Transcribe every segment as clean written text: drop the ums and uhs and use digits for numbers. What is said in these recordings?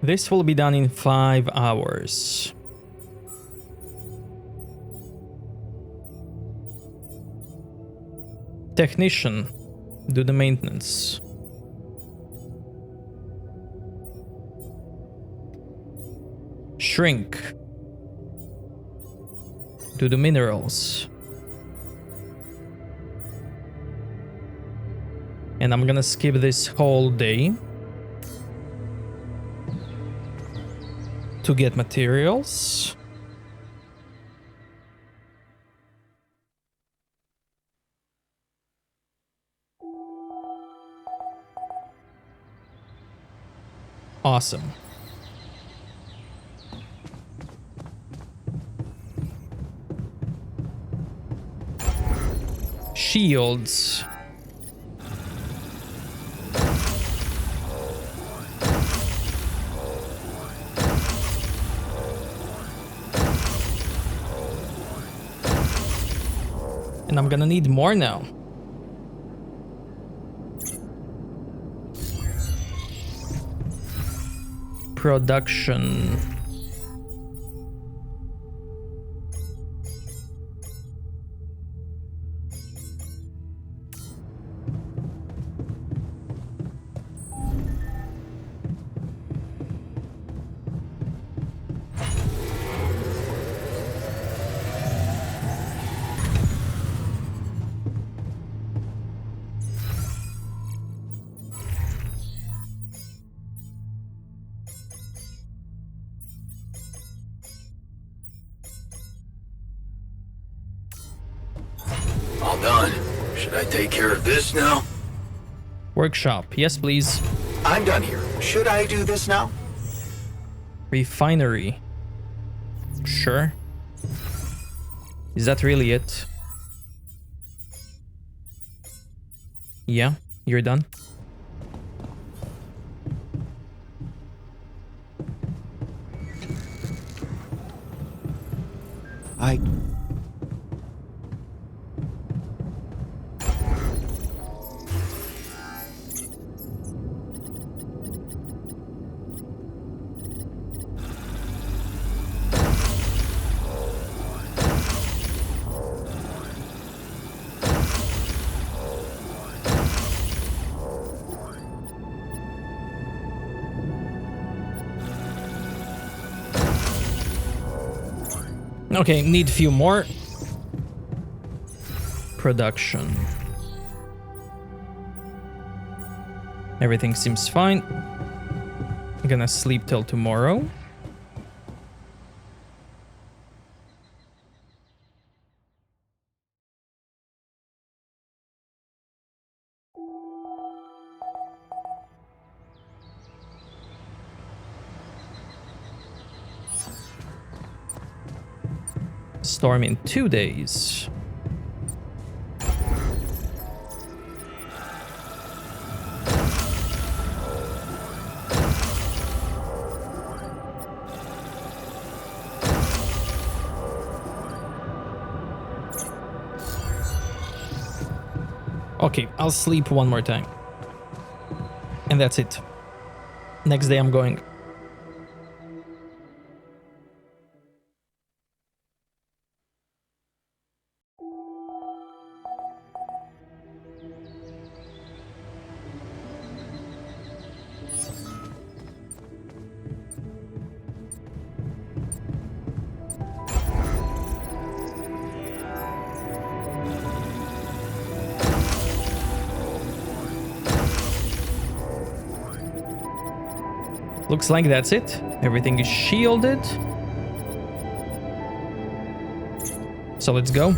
This will be done in 5 hours. Technician, do the maintenance. Shrink, do the minerals. And I'm gonna skip this whole day to get materials. Awesome. Shields. And I'm gonna need more now. Production. All done. Should I take care of this now? Workshop. Yes, please. I'm done here. Should I do this now? Refinery. Sure. Is that really it? Yeah, you're done. Okay, need a few more. Production. Everything seems fine. I'm gonna sleep till tomorrow. Storm in 2 days. Okay, I'll sleep one more time. And that's it. Next day I'm going. Looks like that's it. Everything is shielded. So let's go.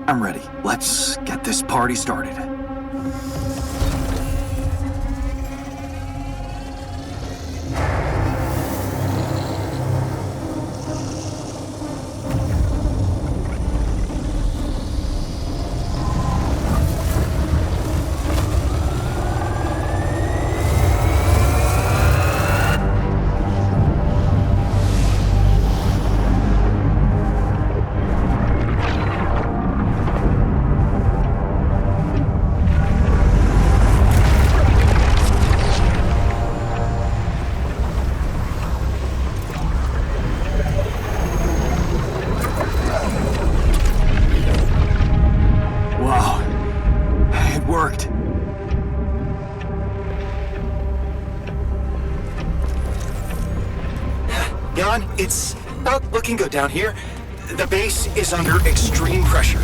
I'm ready. Let's get this party started. Jan, it's not looking good down here. The base is under extreme pressure.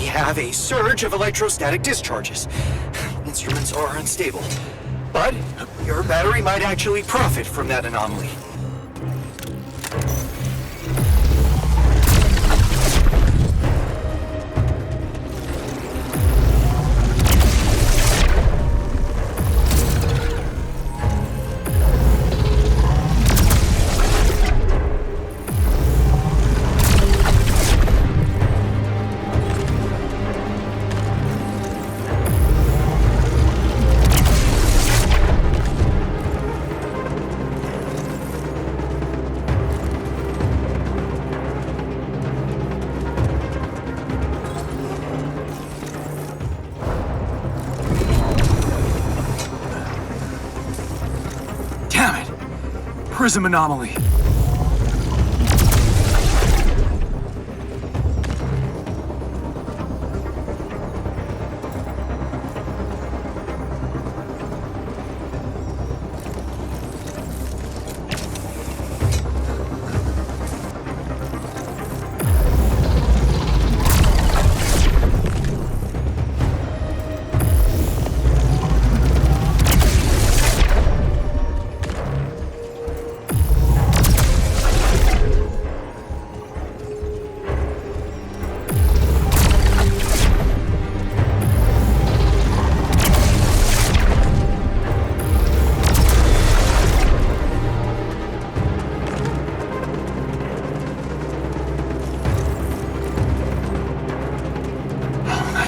Have a surge of electrostatic discharges. Instruments are unstable. But your battery might actually profit from that anomaly. Prism anomaly.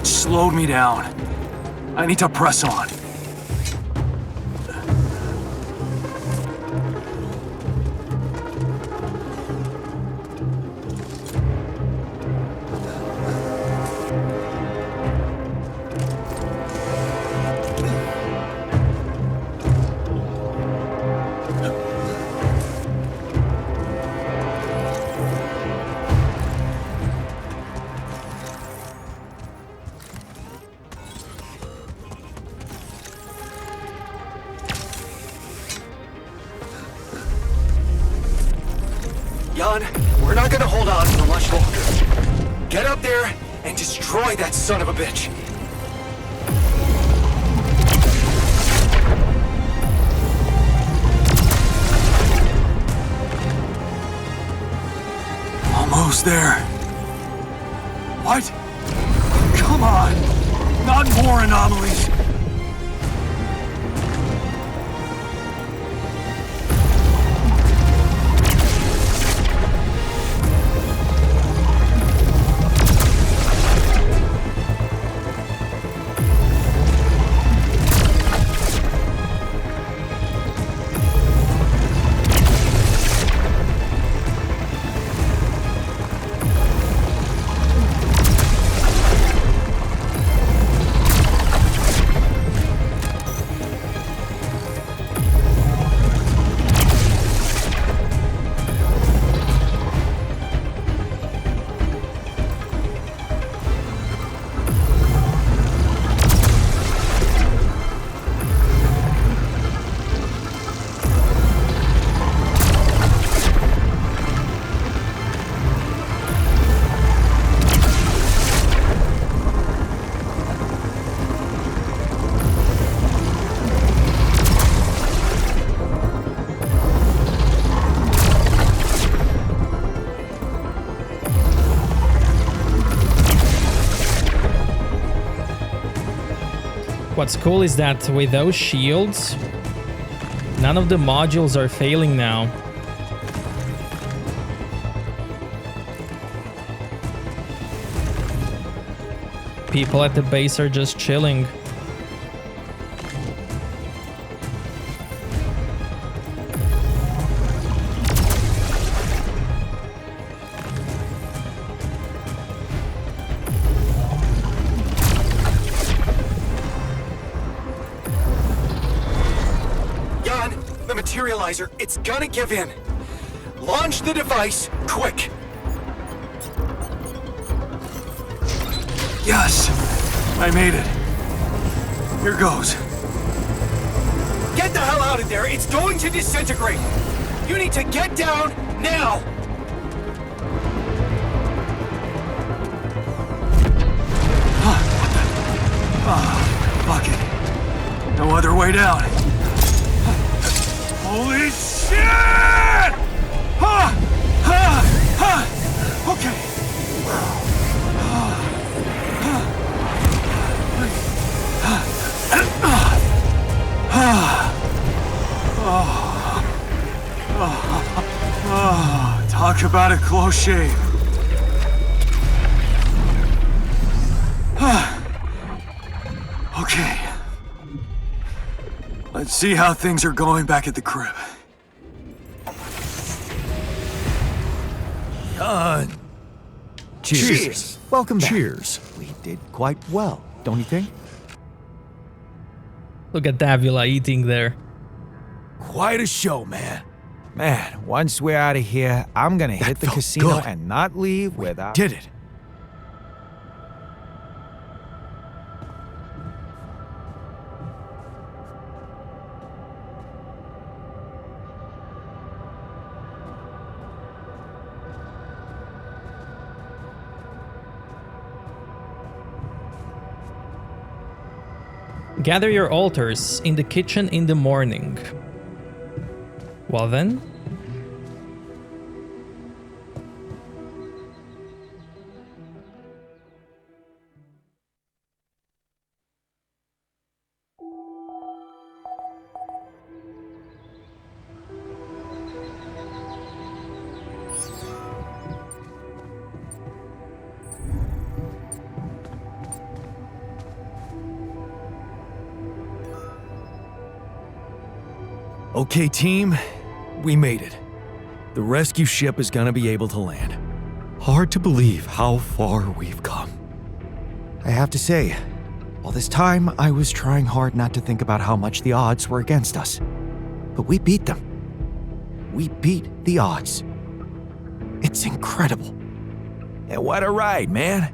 Slowed me down. I need to press on. and destroy that son of a bitch. Almost there. What? Come on! Not more anomalies! What's cool is that with those shields, none of the modules are failing now. People at the base are just chilling. Materializer, it's gonna give in. Launch the device, quick. Yes! I made it. Here goes. Get the hell out of there, it's going to disintegrate. You need to get down, now! Fuck it. No other way down. Holy shit! Okay. Talk about a close shave. Okay. Let's see how things are going back at the crib. Cheers. Welcome back. Cheers. We did quite well, don't you think? Look at Davila eating there. Quite a show, man. Man, once we're out of here, I'm gonna hit the felt casino good. and not leave without... Did it. Gather your altars in the kitchen in the morning. Well then. Okay, team. We made it. The rescue ship is gonna be able to land. Hard to believe how far we've come. I have to say, all this time I was trying hard not to think about how much the odds were against us. But we beat them. We beat the odds. It's incredible. And what a ride, man.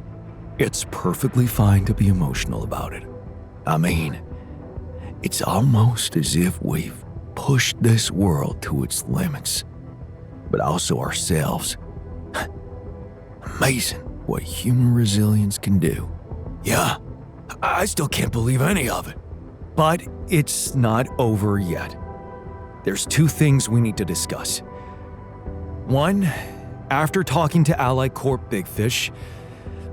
It's perfectly fine to be emotional about it. I mean, it's almost as if we've pushed this world to its limits, but also ourselves. Amazing. what human resilience can do. Yeah, I still can't believe any of it. But it's not over yet. There's two things we need to discuss. One, after talking to Allied Corp Big Fish,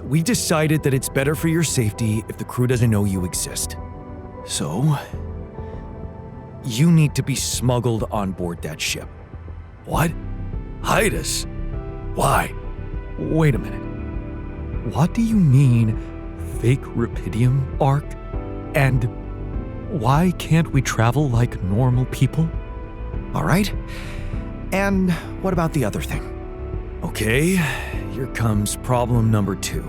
we decided that it's better for your safety if the crew doesn't know you exist. So, you need to be smuggled on board that ship. What? Hide us? Why? Wait a minute. What do you mean, fake Rapidium arc? And why can't we travel like normal people? All right. And what about the other thing? Okay, here comes problem number 2.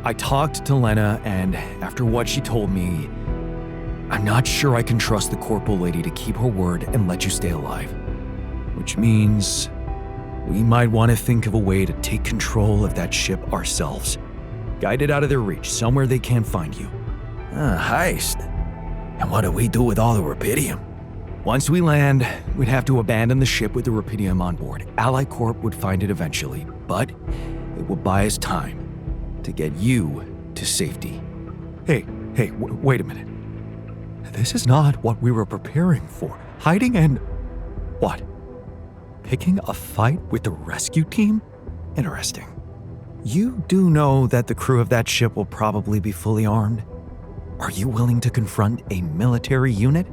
I talked to Lena, and after what she told me, I'm not sure I can trust the corporal lady to keep her word and let you stay alive. Which means we might want to think of a way to take control of that ship ourselves. Guide it out of their reach, somewhere they can't find you. Heist. And what do we do with all the Rapidium? Once we land, we'd have to abandon the ship with the Rapidium on board. Allied Corp would find it eventually, but it would buy us time to get you to safety. Hey, wait a minute. This is not what we were preparing for. Hiding and... what? Picking a fight with the rescue team? Interesting. You do know that the crew of that ship will probably be fully armed? Are you willing to confront a military unit?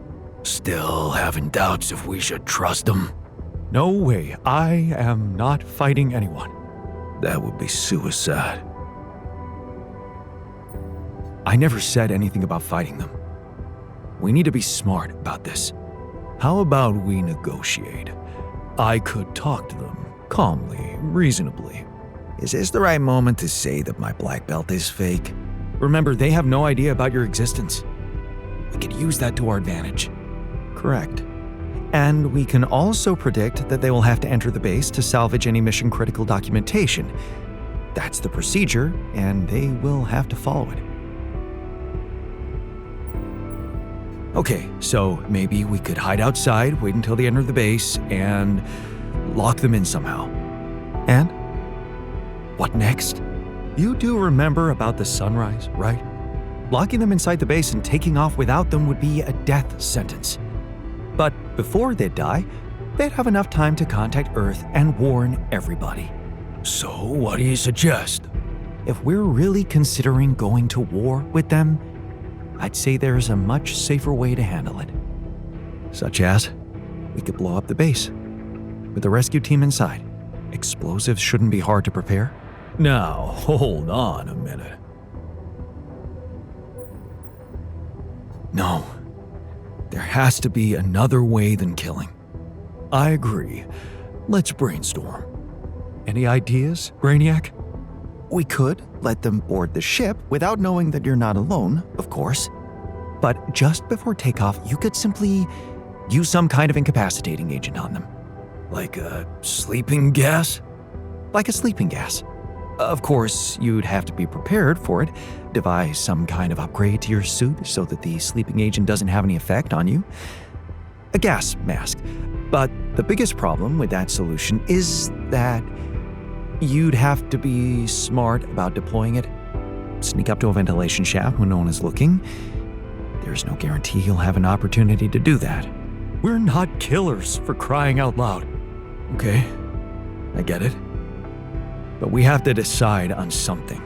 Still having doubts if we should trust them. No way. I am not fighting anyone. That would be suicide. I never said anything about fighting them. We need to be smart about this. How about we negotiate? I could talk to them, calmly, reasonably. Is this the right moment to say that my black belt is fake? Remember, they have no idea about your existence. We could use that to our advantage. Correct. And we can also predict that they will have to enter the base to salvage any mission-critical documentation. That's the procedure, and they will have to follow it. Okay, so maybe we could hide outside, wait until they enter the base, and lock them in somehow. And? What next? You do remember about the sunrise, right? Locking them inside the base and taking off without them would be a death sentence. But before they'd die, they'd have enough time to contact Earth and warn everybody. So, what do you suggest? If we're really considering going to war with them, I'd say there's a much safer way to handle it. Such as, we could blow up the base with the rescue team inside. Explosives shouldn't be hard to prepare. Now, hold on a minute. No, there has to be another way than killing. I agree. Let's brainstorm. Any ideas, Brainiac? We could let them board the ship without knowing that you're not alone, of course. But just before takeoff, you could simply use some kind of incapacitating agent on them. Like a sleeping gas? Like a sleeping gas. Of course, you'd have to be prepared for it, devise some kind of upgrade to your suit so that the sleeping agent doesn't have any effect on you. A gas mask. But the biggest problem with that solution is that you'd have to be smart about deploying it. Sneak up to a ventilation shaft when no one is looking. There's no guarantee you'll have an opportunity to do that. We're not killers, for crying out loud. Okay, I get it. But we have to decide on something.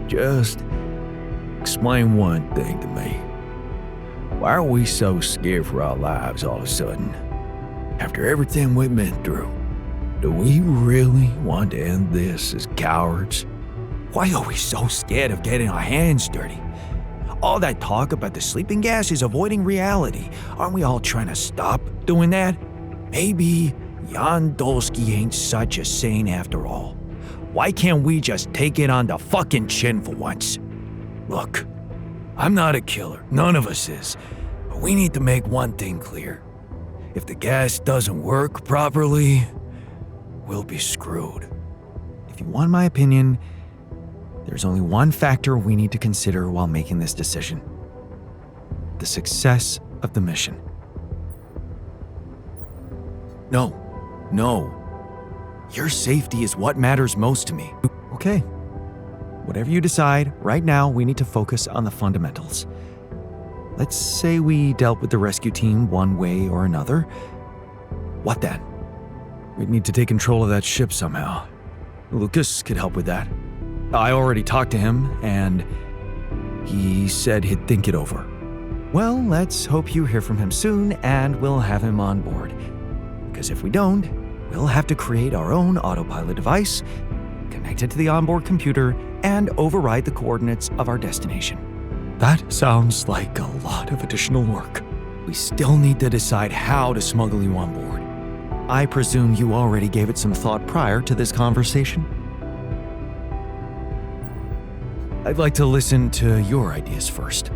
Just explain one thing to me. Why are we so scared for our lives all of a sudden? After everything we've been through, do we really want to end this as cowards? Why are we so scared of getting our hands dirty? All that talk about the sleeping gas is avoiding reality. Aren't we all trying to stop doing that? Maybe Jan Dolsky ain't such a saint after all. Why can't we just take it on the fucking chin for once? Look, I'm not a killer. None of us is. But we need to make one thing clear. If the gas doesn't work properly, we'll be screwed. If you want my opinion, there's only one factor we need to consider while making this decision. The success of the mission. No. Your safety is what matters most to me. Okay, whatever you decide, right now we need to focus on the fundamentals. Let's say we dealt with the rescue team one way or another. What then? We'd need to take control of that ship somehow. Lucas could help with that. I already talked to him, and he said he'd think it over. Well, let's hope you hear from him soon and we'll have him on board. Because if we don't, we'll have to create our own autopilot device, connect it to the onboard computer, and override the coordinates of our destination. That sounds like a lot of additional work. We still need to decide how to smuggle you on board. I presume you already gave it some thought prior to this conversation? I'd like to listen to your ideas first.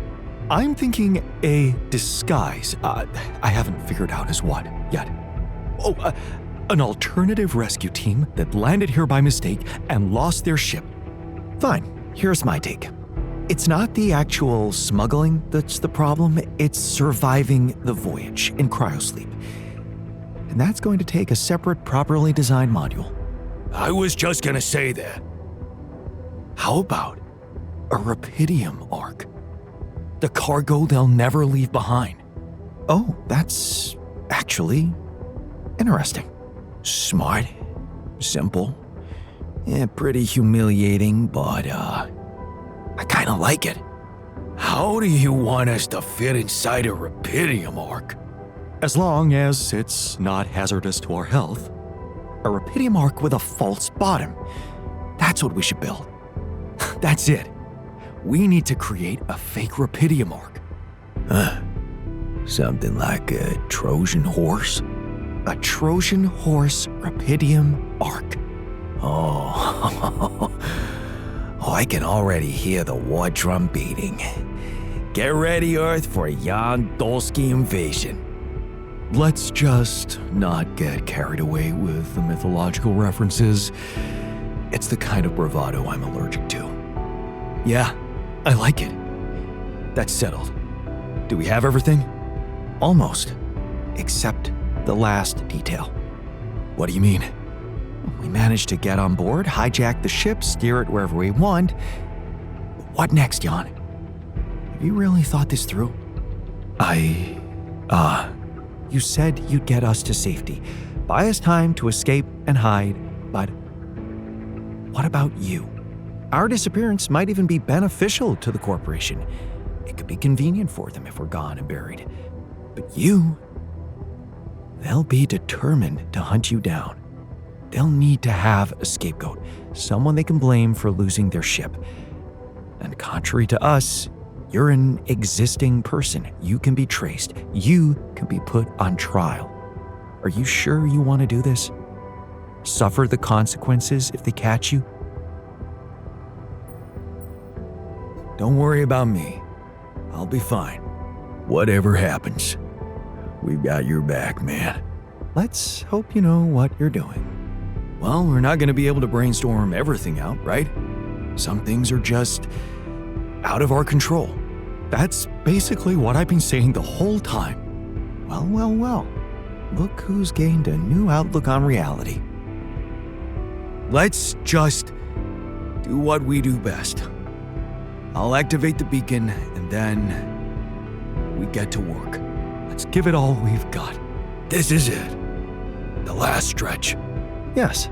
I'm thinking a disguise. I haven't figured out as what yet. An alternative rescue team that landed here by mistake and lost their ship. Fine, here's my take. It's not the actual smuggling that's the problem, it's surviving the voyage in cryosleep. And that's going to take a separate, properly designed module. I was just gonna say that. How about a Rapidium arc? The cargo they'll never leave behind. Oh, that's actually interesting. Smart, simple, pretty humiliating, but I kinda like it. How do you want us to fit inside a Rapidium arc? As long as it's not hazardous to our health. A Rapidium arc with a false bottom. That's what we should build. That's it. We need to create a fake Rapidium arc. Something like a Trojan horse? A Trojan horse Rapidium arc. Oh, I can already hear the war drum beating. Get ready, Earth, for a Jan Dolsky invasion. Let's just not get carried away with the mythological references. It's the kind of bravado I'm allergic to. Yeah, I like it. That's settled. Do we have everything? Almost. Except the last detail. What do you mean? We managed to get on board, hijack the ship, steer it wherever we want. What next, Jan? Have you really thought this through? You said you'd get us to safety, buy us time to escape and hide, but what about you? Our disappearance might even be beneficial to the corporation. It could be convenient for them if we're gone and buried. But you, they'll be determined to hunt you down. They'll need to have a scapegoat, someone they can blame for losing their ship. And contrary to us, you're an existing person. You can be traced. You can be put on trial. Are you sure you want to do this? Suffer the consequences if they catch you? Don't worry about me. I'll be fine. Whatever happens, we've got your back, man. Let's hope you know what you're doing. Well, we're not going to be able to brainstorm everything out, right? Some things are just out of our control. That's basically what I've been saying the whole time. Well. Look who's gained a new outlook on reality. Let's just do what we do best. I'll activate the beacon, and then we get to work. Let's give it all we've got. This is it. The last stretch. Yes.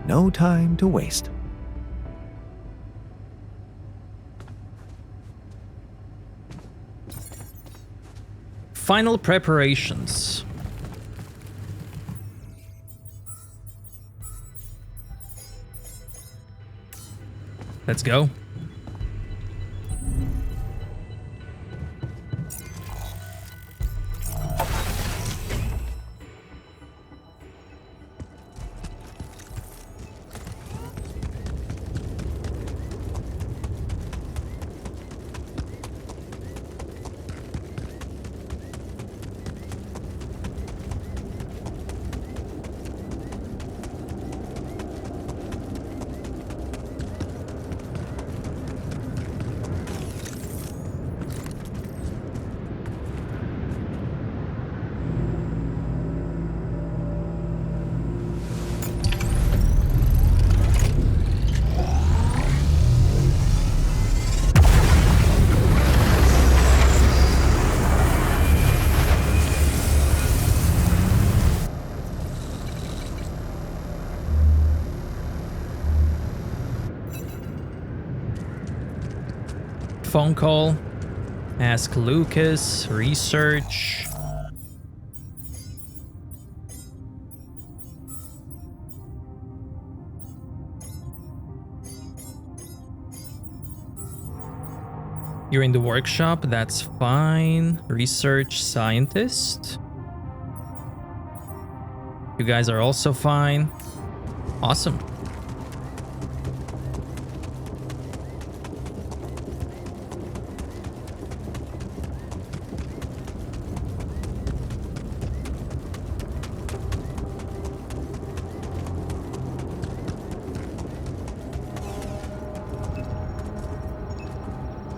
No time to waste. Final preparations. Let's go. phone call. Ask Lucas. Research. You're in the workshop, that's fine. Research scientist. You guys are also fine. Awesome.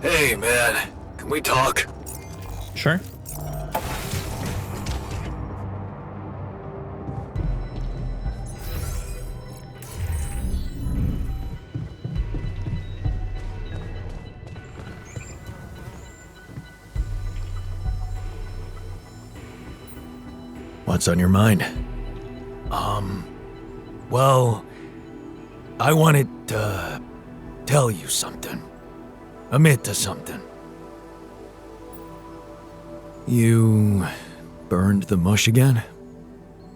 Hey, man. Can we talk? Sure. What's on your mind? Well, I wanted to tell you something. Admit to something. You burned the mush again?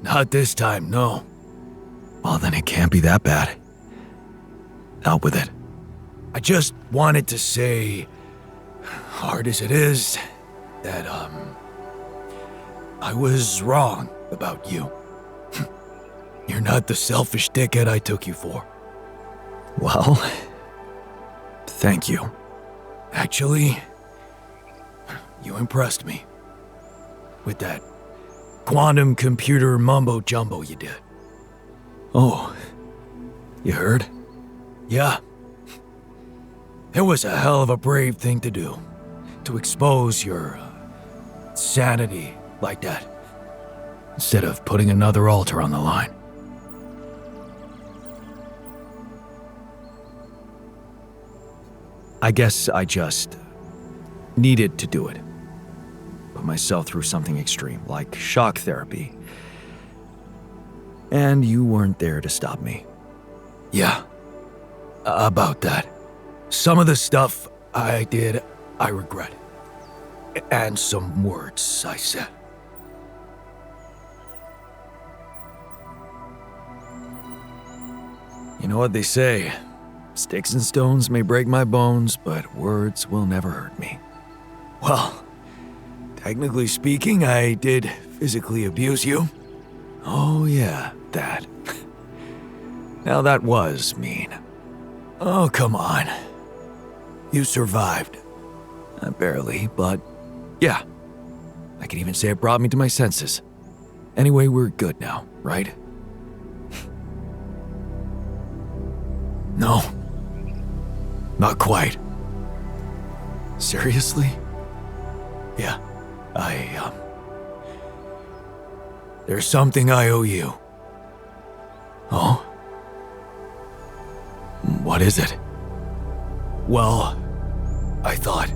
Not this time, no. Well, then it can't be that bad. Out with it. I just wanted to say, hard as it is, that, I was wrong about you. You're not the selfish dickhead I took you for. Well, thank you. Actually, you impressed me. With that quantum computer mumbo-jumbo you did. Oh, you heard? Yeah. It was a hell of a brave thing to do. To expose your sanity like that. Instead of putting another altar on the line. I guess I just needed to do it. Put myself through something extreme, like shock therapy. And you weren't there to stop me. Yeah, about that. Some of the stuff I did, I regret. And some words I said. You know what they say? Sticks and stones may break my bones, but words will never hurt me. Well, technically speaking, I did physically abuse you. Oh yeah, that. Now that was mean. Oh, come on. You survived. Barely, but yeah. I can even say it brought me to my senses. Anyway, we're good now, right? No. Not quite. Seriously? Yeah, there's something I owe you. Oh? What is it? Well, I thought,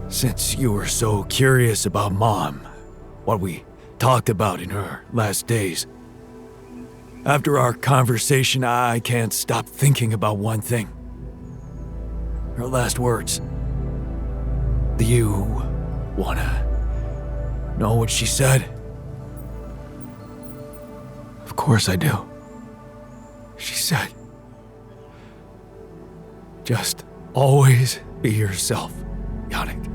since you were so curious about Mom, what we talked about in her last days, after our conversation, I can't stop thinking about one thing. Her last words. Do you wanna know what she said? Of course I do. She said, just always be yourself, Yannick.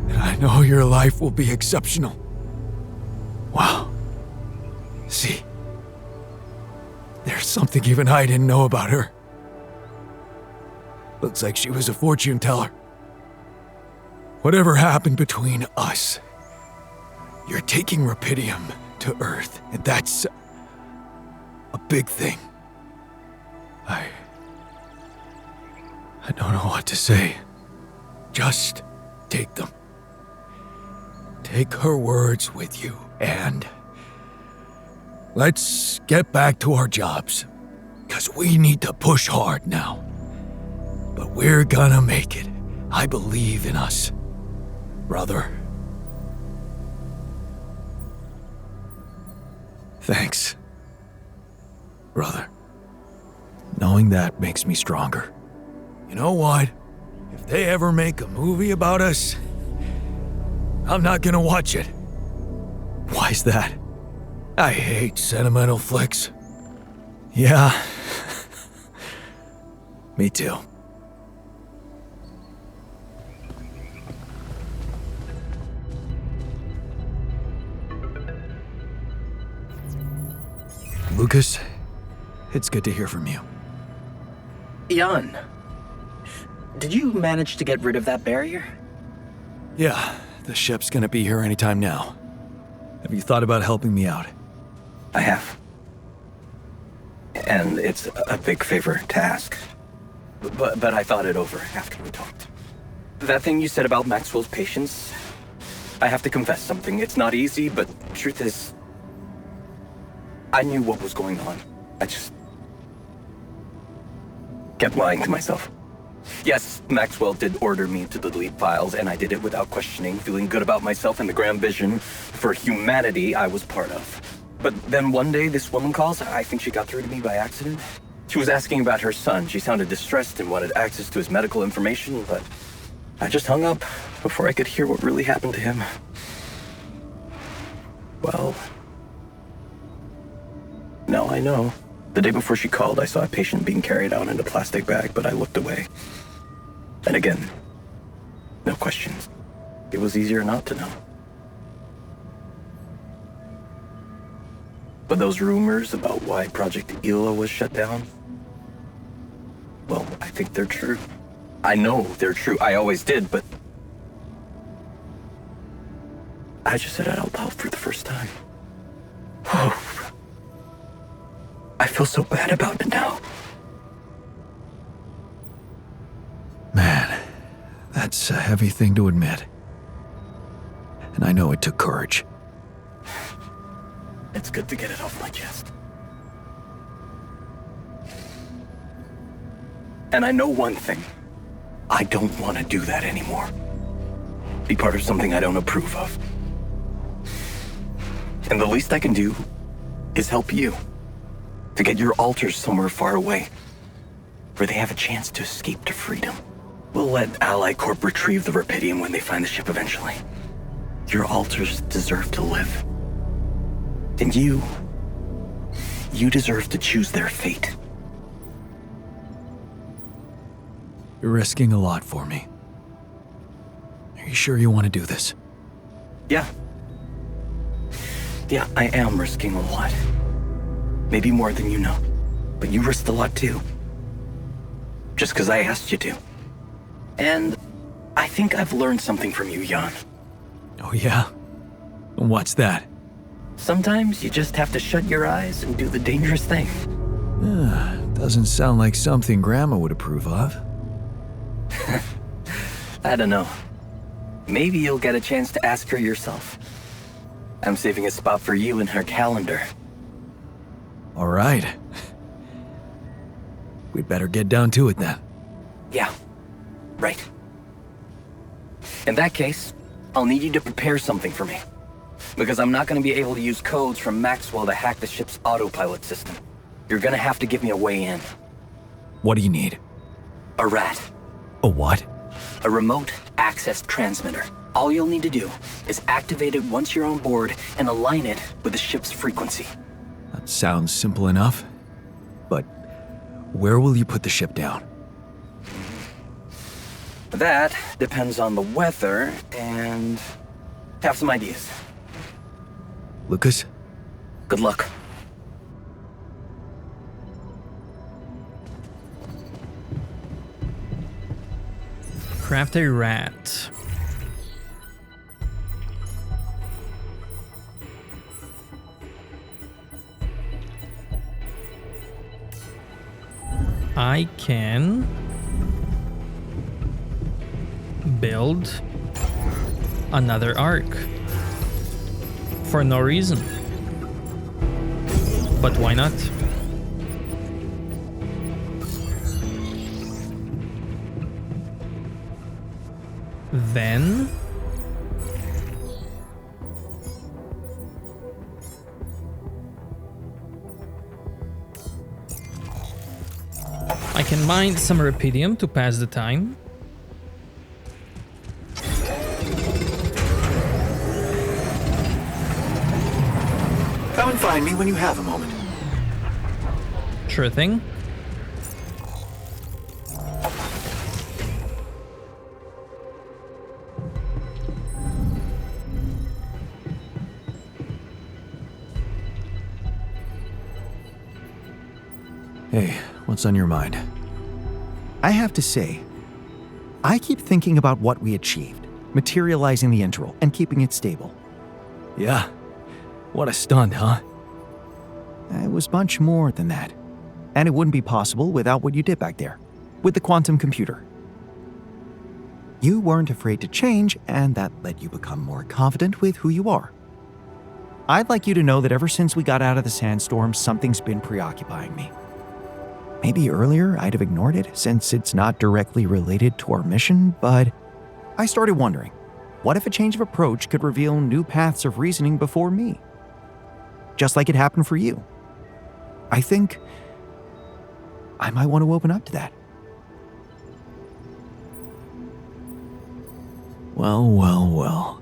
And I know your life will be exceptional. Wow. See, there's something even I didn't know about her. Looks like she was a fortune teller. Whatever happened between us, you're taking Rapidium to Earth, and that's a big thing. I don't know what to say. Just take them. Take her words with you, and let's get back to our jobs, 'cause we need to push hard now. But we're gonna make it. I believe in us, brother. Thanks, brother. Knowing that makes me stronger, You know what? If they ever make a movie about us, I'm not gonna watch it. Why's that? I hate sentimental flicks. Yeah. Me too. Lucas, it's good to hear from you. Jan, did you manage to get rid of that barrier? Yeah, the ship's gonna be here anytime now. Have you thought about helping me out? I have. And it's a big favor to ask. But I thought it over after we talked. That thing you said about Maxwell's patience, I have to confess something. It's not easy, but truth is, I knew what was going on. I just kept lying to myself. Yes, Maxwell did order me to delete files, and I did it without questioning, feeling good about myself and the grand vision for humanity I was part of. But then one day, this woman calls. I think she got through to me by accident. She was asking about her son. She sounded distressed and wanted access to his medical information, but I just hung up before I could hear what really happened to him. Well, now I know. The day before she called, I saw a patient being carried out in a plastic bag, but I looked away. And again, no questions. It was easier not to know. But those rumors about why Project Ela was shut down, well, I think they're true. I know they're true. I always did, but I just said it out loud for the first time. Oh. I feel so bad about it now. Man, that's a heavy thing to admit. And I know it took courage. It's good to get it off my chest. And I know one thing. I don't want to do that anymore. Be part of something I don't approve of. And the least I can do is help you. To get your alters somewhere far away, where they have a chance to escape to freedom. We'll let Ally Corp retrieve the Rapidium when they find the ship eventually. Your alters deserve to live. And you deserve to choose their fate. You're risking a lot for me. Are you sure you want to do this? Yeah. Yeah, I am risking a lot. Maybe more than you know. But you risked a lot too. Just because I asked you to. And I think I've learned something from you, Jan. Oh yeah? What's that? Sometimes you just have to shut your eyes and do the dangerous thing. Doesn't sound like something Grandma would approve of. I don't know. Maybe you'll get a chance to ask her yourself. I'm saving a spot for you in her calendar. All right. We'd better get down to it then. Yeah, right. In that case, I'll need you to prepare something for me. Because I'm not going to be able to use codes from Maxwell to hack the ship's autopilot system. You're going to have to give me a way in. What do you need? A rat. A what? A remote access transmitter. All you'll need to do is activate it once you're on board and align it with the ship's frequency. That sounds simple enough. But where will you put the ship down? That depends on the weather and have some ideas. Lucas? Good luck. Craft a rat. I can build another arc for no reason. But why not? Then I I can mine some rubidium to pass the time. Come and find me when you have a moment. Sure thing. Hey, what's on your mind? I have to say, I keep thinking about what we achieved, materializing the interval and keeping it stable. Yeah. What a stunt, huh? It was much more than that. And it wouldn't be possible without what you did back there, with the quantum computer. You weren't afraid to change, and that let you become more confident with who you are. I'd like you to know that ever since we got out of the sandstorm, something's been preoccupying me. Maybe earlier I'd have ignored it since it's not directly related to our mission, but I started wondering, what if a change of approach could reveal new paths of reasoning before me? Just like it happened for you. I think I might want to open up to that. Well.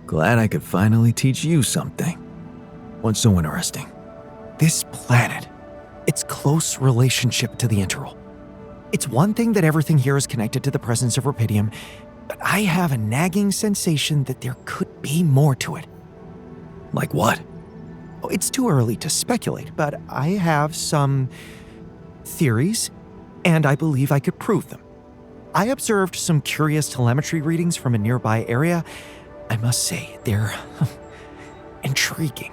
Glad I could finally teach you something. What's so interesting? This planet, its close relationship to the interval. It's one thing that everything here is connected to the presence of rubidium, but I have a nagging sensation that there could be more to it. Like what? It's too early to speculate, but I have some theories, and I believe I could prove them. I observed some curious telemetry readings from a nearby area. I must say, they're intriguing.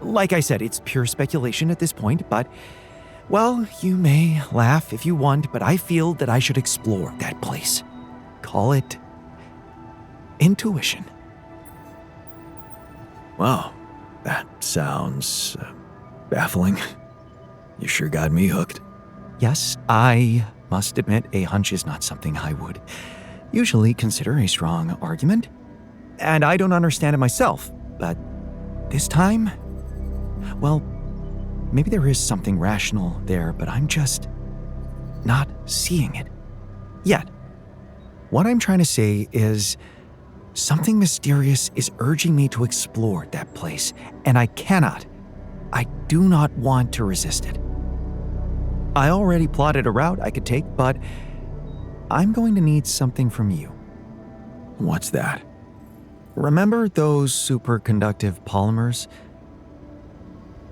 Like I said, it's pure speculation at this point, but, well, you may laugh if you want, but I feel that I should explore that place. Call it intuition. Wow, that sounds baffling. You sure got me hooked. Yes, I must admit a hunch is not something I would usually consider a strong argument. And I don't understand it myself, but this time, well, maybe there is something rational there, but I'm just not seeing it yet. What I'm trying to say is something mysterious is urging me to explore that place, and I do not want to resist it. I already plotted a route I could take, but I'm going to need something from you. What's that? Remember those superconductive polymers?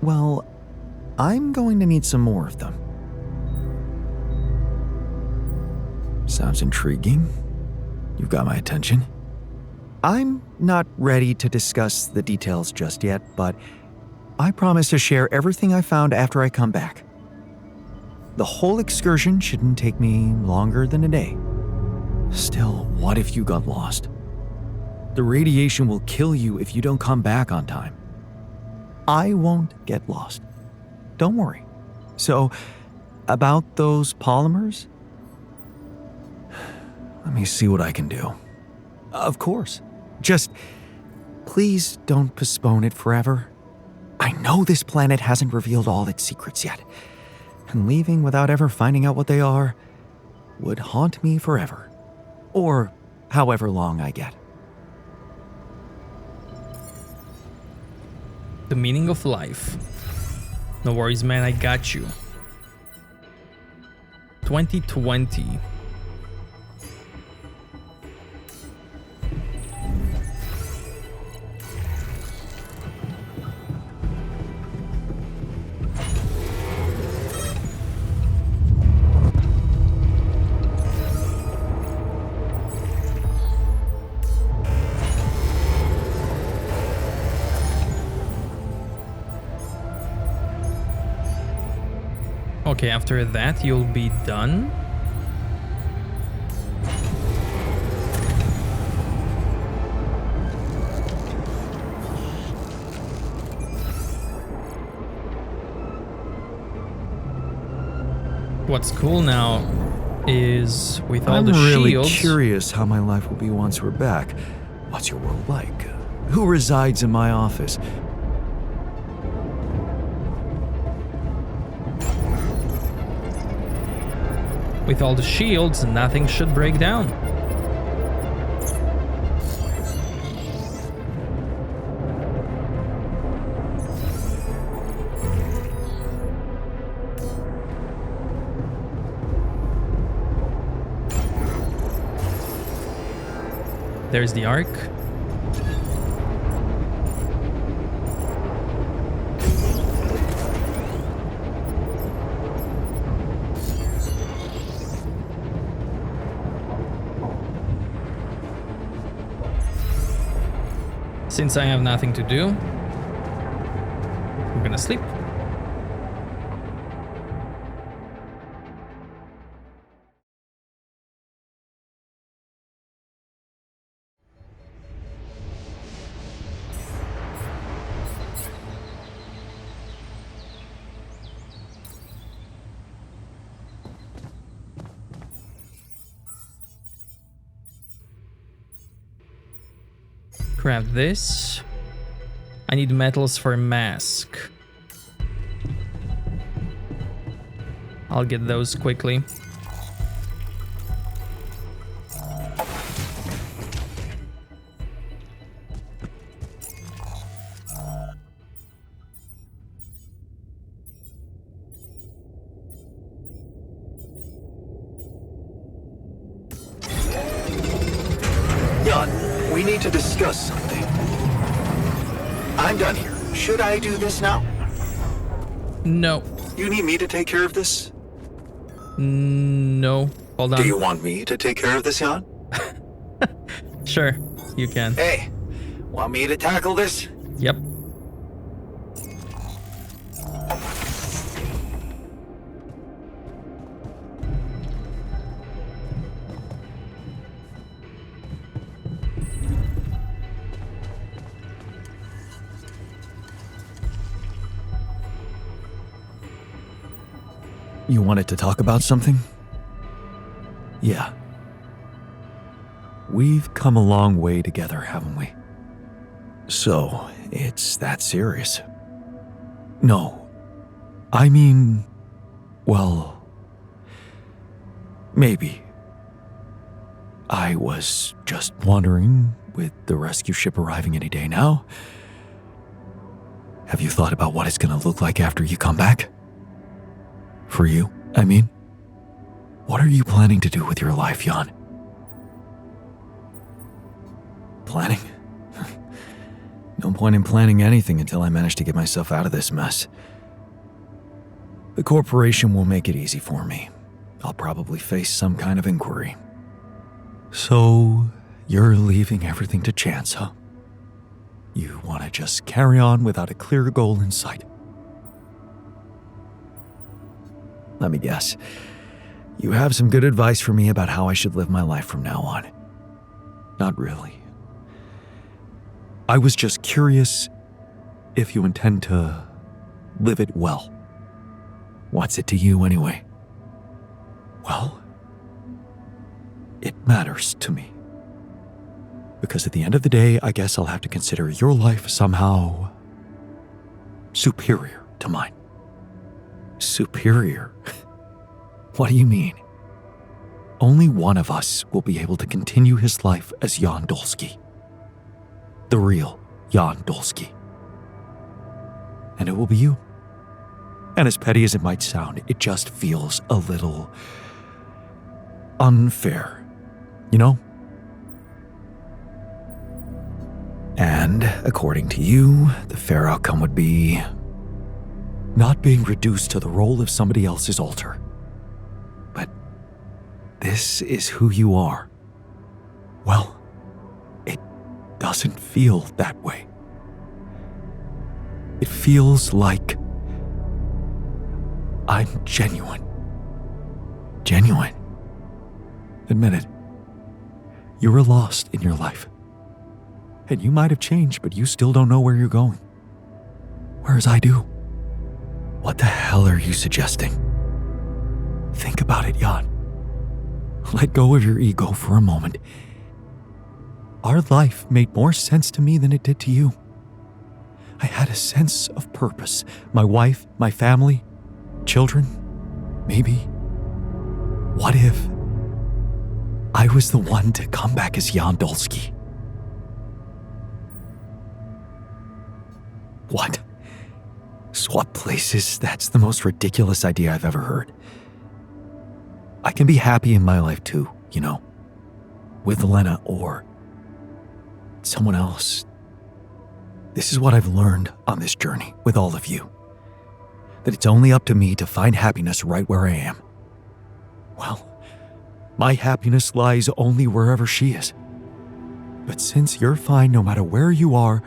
Well, I'm going to need some more of them. Sounds intriguing. You've got my attention. I'm not ready to discuss the details just yet, but I promise to share everything I found after I come back. The whole excursion shouldn't take me longer than a day. Still, what if you got lost? The radiation will kill you if you don't come back on time. I won't get lost. Don't worry. So, about those polymers? Let me see what I can do. Of course. Just, please don't postpone it forever. I know this planet hasn't revealed all its secrets yet, and leaving without ever finding out what they are would haunt me forever. Or however long I get. The meaning of life. No worries, man, I got you. 2020. Okay, after that, you'll be done. What's cool now is with all the I'm really shields. curious how my life will be once we're back. What's your world like? Who resides in my office? With all the shields, nothing should break down. There's the Ark. Since I have nothing to do, I'm gonna sleep. Craft this. I need metals for mask. I'll get those quickly. Jan, we need to discuss something. I'm done here. Should I do this now? No. You need me to take care of this? No. Hold on. Do you want me to take care of this, Jan? Sure, you can. Hey, want me to tackle this? Yep. You wanted to talk about something? Yeah. We've come a long way together, haven't we? So, it's that serious? No. I mean, well, maybe. I was just wondering, with the rescue ship arriving any day now, have you thought about what it's gonna look like after you come back? For you, I mean. What are you planning to do with your life, Jan? Planning? No point in planning anything until I manage to get myself out of this mess. The corporation will make it easy for me. I'll probably face some kind of inquiry. So, you're leaving everything to chance, huh? You want to just carry on without a clear goal in sight. Let me guess. You have some good advice for me about how I should live my life from now on. Not really. I was just curious if you intend to live it well. What's it to you anyway? Well, it matters to me. Because at the end of the day, I guess I'll have to consider your life somehow superior to mine. Superior? What do you mean? Only one of us will be able to continue his life as Jan Dolsky. The real Jan Dolsky. And it will be you. And as petty as it might sound, it just feels a little unfair, you know? And according to you, the fair outcome would be not being reduced to the role of somebody else's altar. But this is who you are. Well, it doesn't feel that way. It feels like I'm genuine. Genuine. Admit it. You were lost in your life. And you might have changed, but you still don't know where you're going. Whereas I do. What the hell are you suggesting? Think about it, Jan. Let go of your ego for a moment. Our life made more sense to me than it did to you. I had a sense of purpose. My wife, my family, children, maybe. What if I was the one to come back as Jan Dolsky? What? Swap places? That's the most ridiculous idea I've ever heard. I can be happy in my life too, you know, with Lena or someone else. This is what I've learned on this journey with all of you. That it's only up to me to find happiness right where I am. Well, my happiness lies only wherever she is. But since you're fine no matter where you are,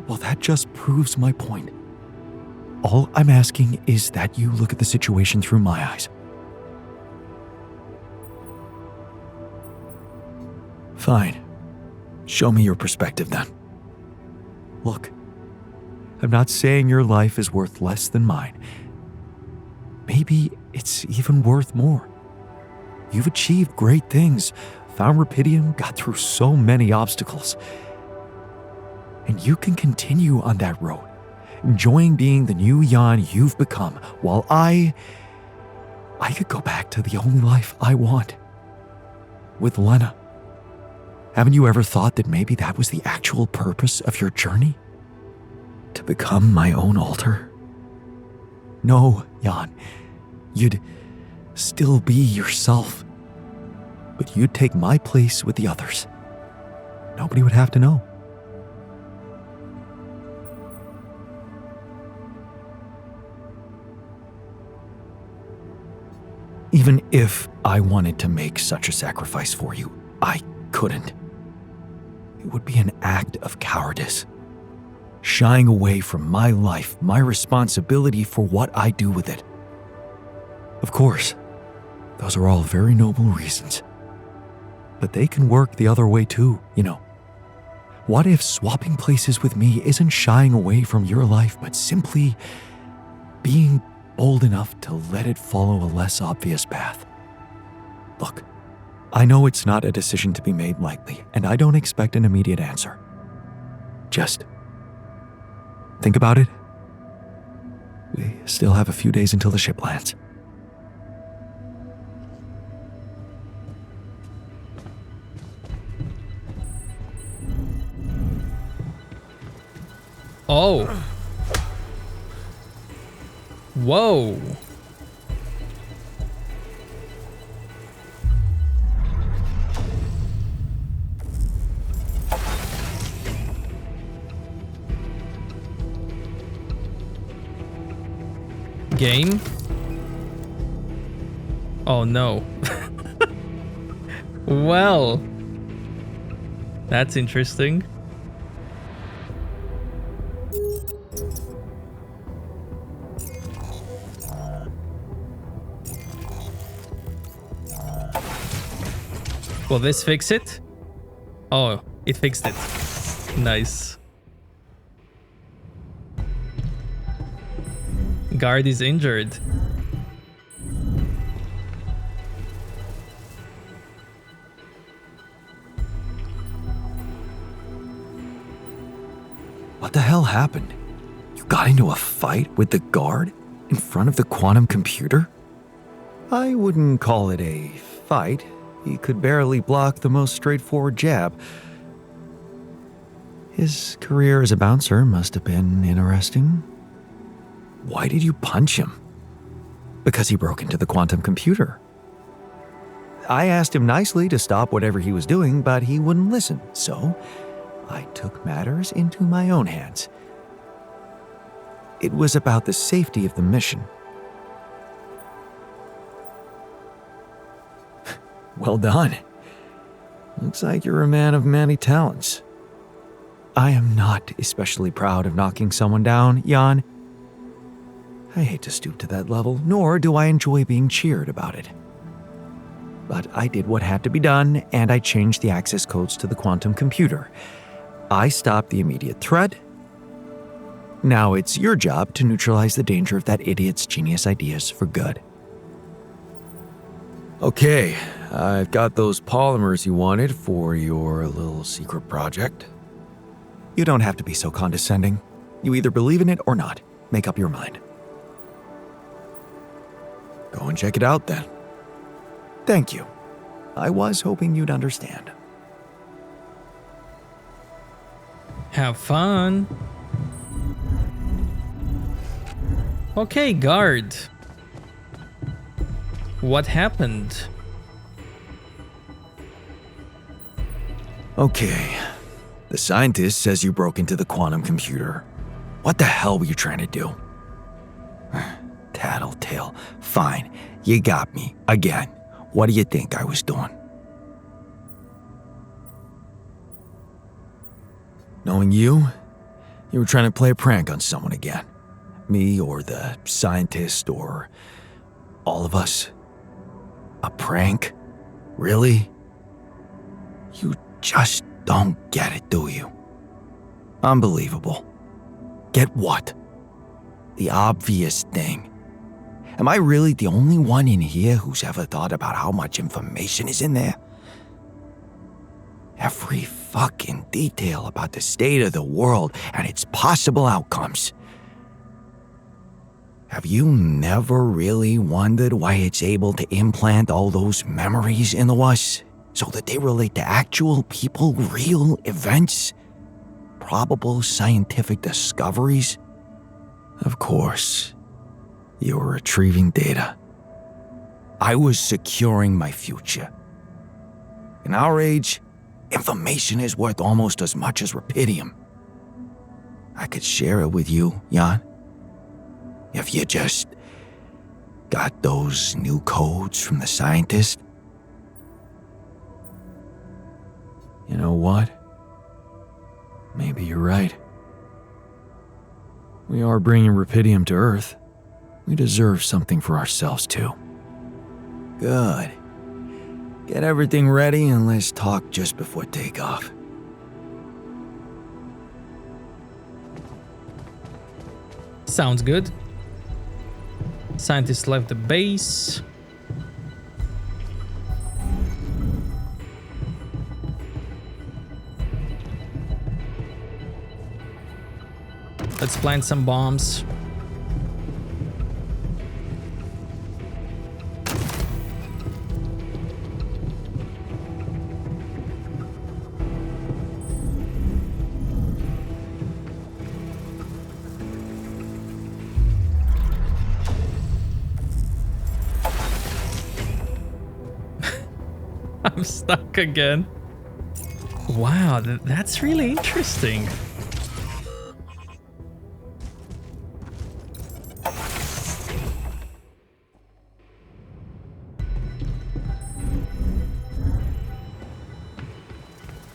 well, that just proves my point. All I'm asking is that you look at the situation through my eyes. Fine. Show me your perspective then. Look, I'm not saying your life is worth less than mine. Maybe it's even worth more. You've achieved great things, found Rapidium, got through so many obstacles. And you can continue on that road, enjoying being the new Jan you've become, while I could go back to the only life I want. With Lena. Haven't you ever thought that maybe that was the actual purpose of your journey? To become my own alter? No, Jan. You'd still be yourself. But you'd take my place with the others. Nobody would have to know. Even if I wanted to make such a sacrifice for you, I couldn't. It would be an act of cowardice. Shying away from my life, my responsibility for what I do with it. Of course, those are all very noble reasons. But they can work the other way too, you know. What if swapping places with me isn't shying away from your life, but simply being bold enough to let it follow a less obvious path? Look, I know it's not a decision to be made lightly, and I don't expect an immediate answer. Just think about it. We still have a few days until the ship lands. Oh. Whoa. Game? Oh no. Well, that's interesting. Will this fix it? Oh, it fixed it. Nice. Guard is injured. What the hell happened? You got into a fight with the guard in front of the quantum computer? I wouldn't call it a fight. He could barely block the most straightforward jab. His career as a bouncer must have been interesting. Why did you punch him? Because he broke into the quantum computer. I asked him nicely to stop whatever he was doing, but he wouldn't listen, so I took matters into my own hands. It was about the safety of the mission. Well done. Looks like you're a man of many talents. I am not especially proud of knocking someone down, Jan. I hate to stoop to that level, nor do I enjoy being cheered about it. But I did what had to be done, and I changed the access codes to the quantum computer. I stopped the immediate threat. Now it's your job to neutralize the danger of that idiot's genius ideas for good. Okay, I've got those polymers you wanted for your little secret project. You don't have to be so condescending. You either believe in it or not. Make up your mind. Go and check it out then. Thank you. I was hoping you'd understand. Have fun. Okay, guard. What happened? Okay. The scientist says you broke into the quantum computer. What the hell were you trying to do? Tattletale. Fine. You got me. Again. What do you think I was doing? Knowing you were trying to play a prank on someone again. Me or the scientist or all of us. A prank? Really? You just don't get it, do you? Unbelievable. Get what? The obvious thing. Am I really the only one in here who's ever thought about how much information is in there? Every fucking detail about the state of the world and its possible outcomes. Have you never really wondered why it's able to implant all those memories into us so that they relate to actual people, real events, probable scientific discoveries? Of course, you were retrieving data. I was securing my future. In our age, information is worth almost as much as rupidium. I could share it with you, Jan. If you just got those new codes from the scientist. You know what? Maybe you're right. We are bringing rupidium to Earth. We deserve something for ourselves, too. Good. Get everything ready and let's talk just before takeoff. Sounds good. Scientists left the base. Let's plant some bombs. I'm stuck again. Wow, that's really interesting.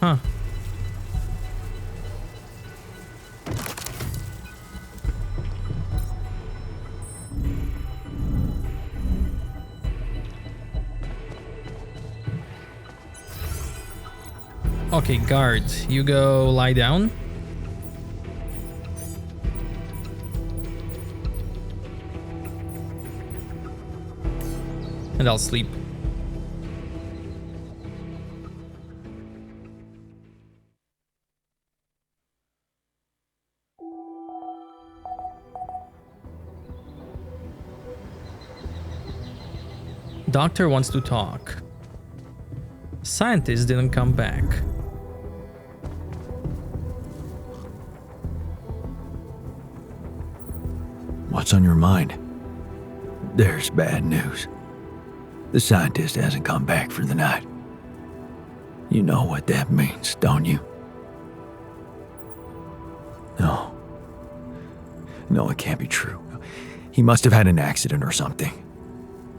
Huh. Okay, guard, you go lie down. And I'll sleep. Doctor wants to talk. Scientist didn't come back. What's on your mind? There's bad news. The scientist hasn't come back for the night. You know what that means, don't you? No. No, it can't be true. He must have had an accident or something.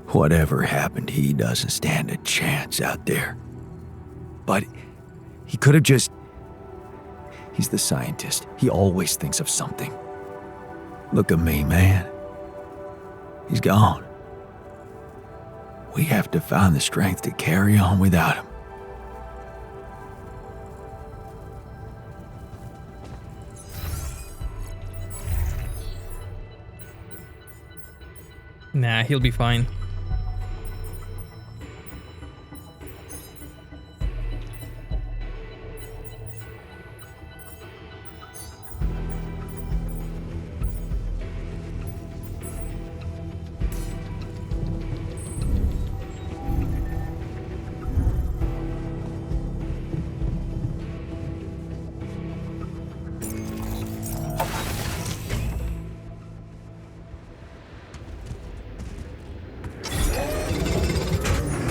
Whatever happened, he doesn't stand a chance out there. But he could have just... He's the scientist. He always thinks of something. Look at me, man. He's gone. We have to find the strength to carry on without him. Nah, he'll be fine.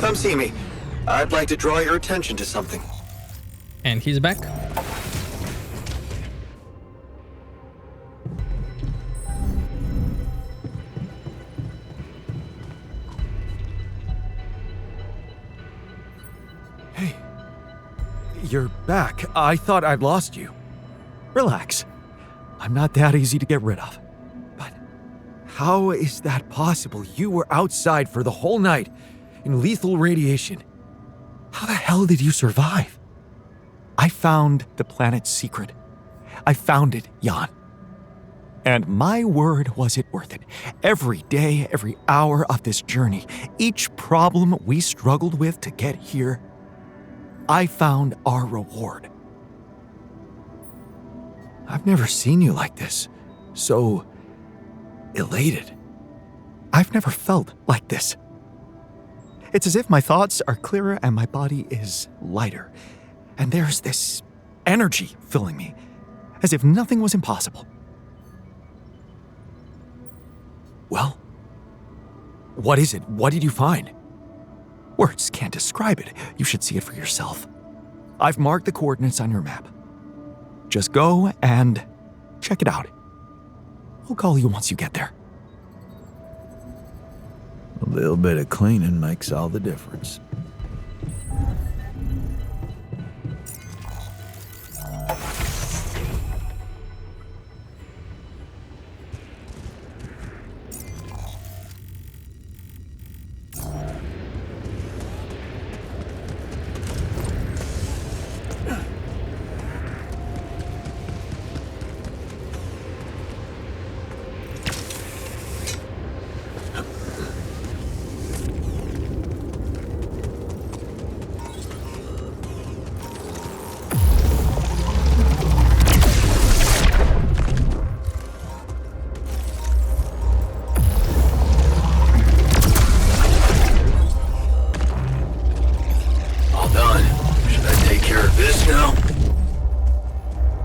come see me. I'd like to draw your attention to something. And he's back. Hey, you're back. I thought I'd lost you. Relax. I'm not that easy to get rid of. But how is that possible? You were outside for the whole night in lethal radiation. How the hell did you survive? I found the planet's secret. I found it, Jan. And my word, was it worth it. Every day, every hour of this journey, each problem we struggled with to get here, I found our reward. I've never seen you like this, so elated. I've never felt like this. It's as if my thoughts are clearer and my body is lighter. And there's this energy filling me, as if nothing was impossible. Well, what is it? What did you find? Words can't describe it. You should see it for yourself. I've marked the coordinates on your map. Just go and check it out. I'll call you once you get there. A little bit of cleaning makes all the difference.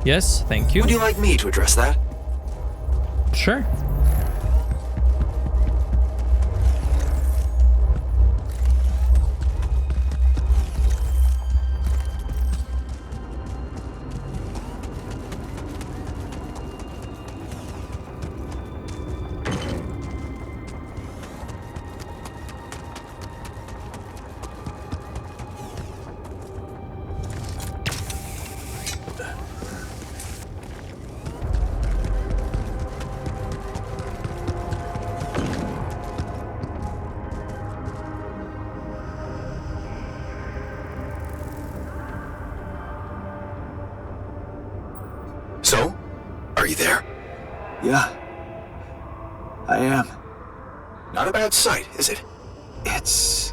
Yes, thank you. Would you like me to address that? Sure. So, are you there? Yeah. I am. Not a bad sight, is it? It's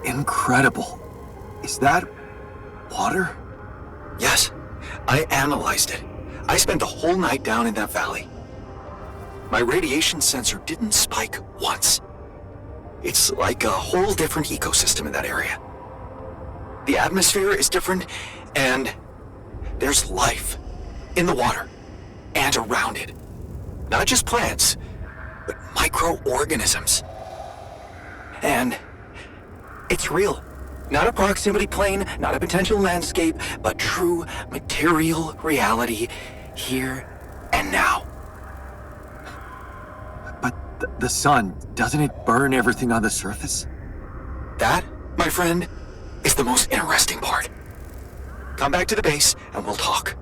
incredible. Is that water? Yes, I analyzed it. I spent the whole night down in that valley. My radiation sensor didn't spike once. It's like a whole different ecosystem in that area. The atmosphere is different, and there's life in the water and around it. Not just plants, but microorganisms. And it's real. Not a proximity plane, not a potential landscape, but true material reality here and now. But the sun, doesn't it burn everything on the surface? That, my friend, is the most interesting part. Come back to the base and we'll talk.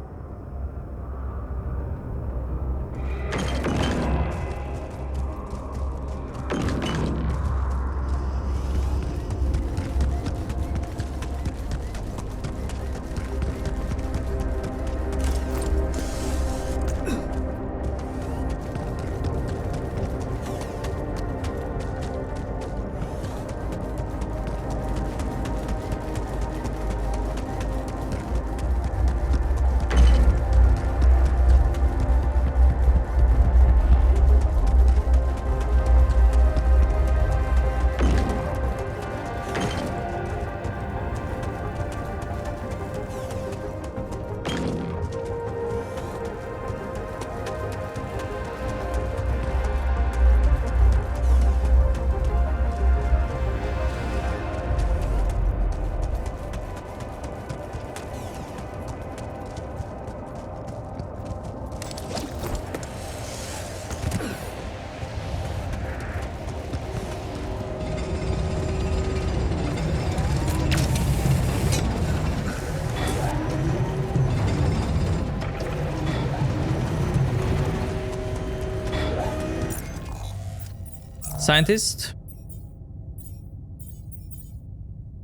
Scientist?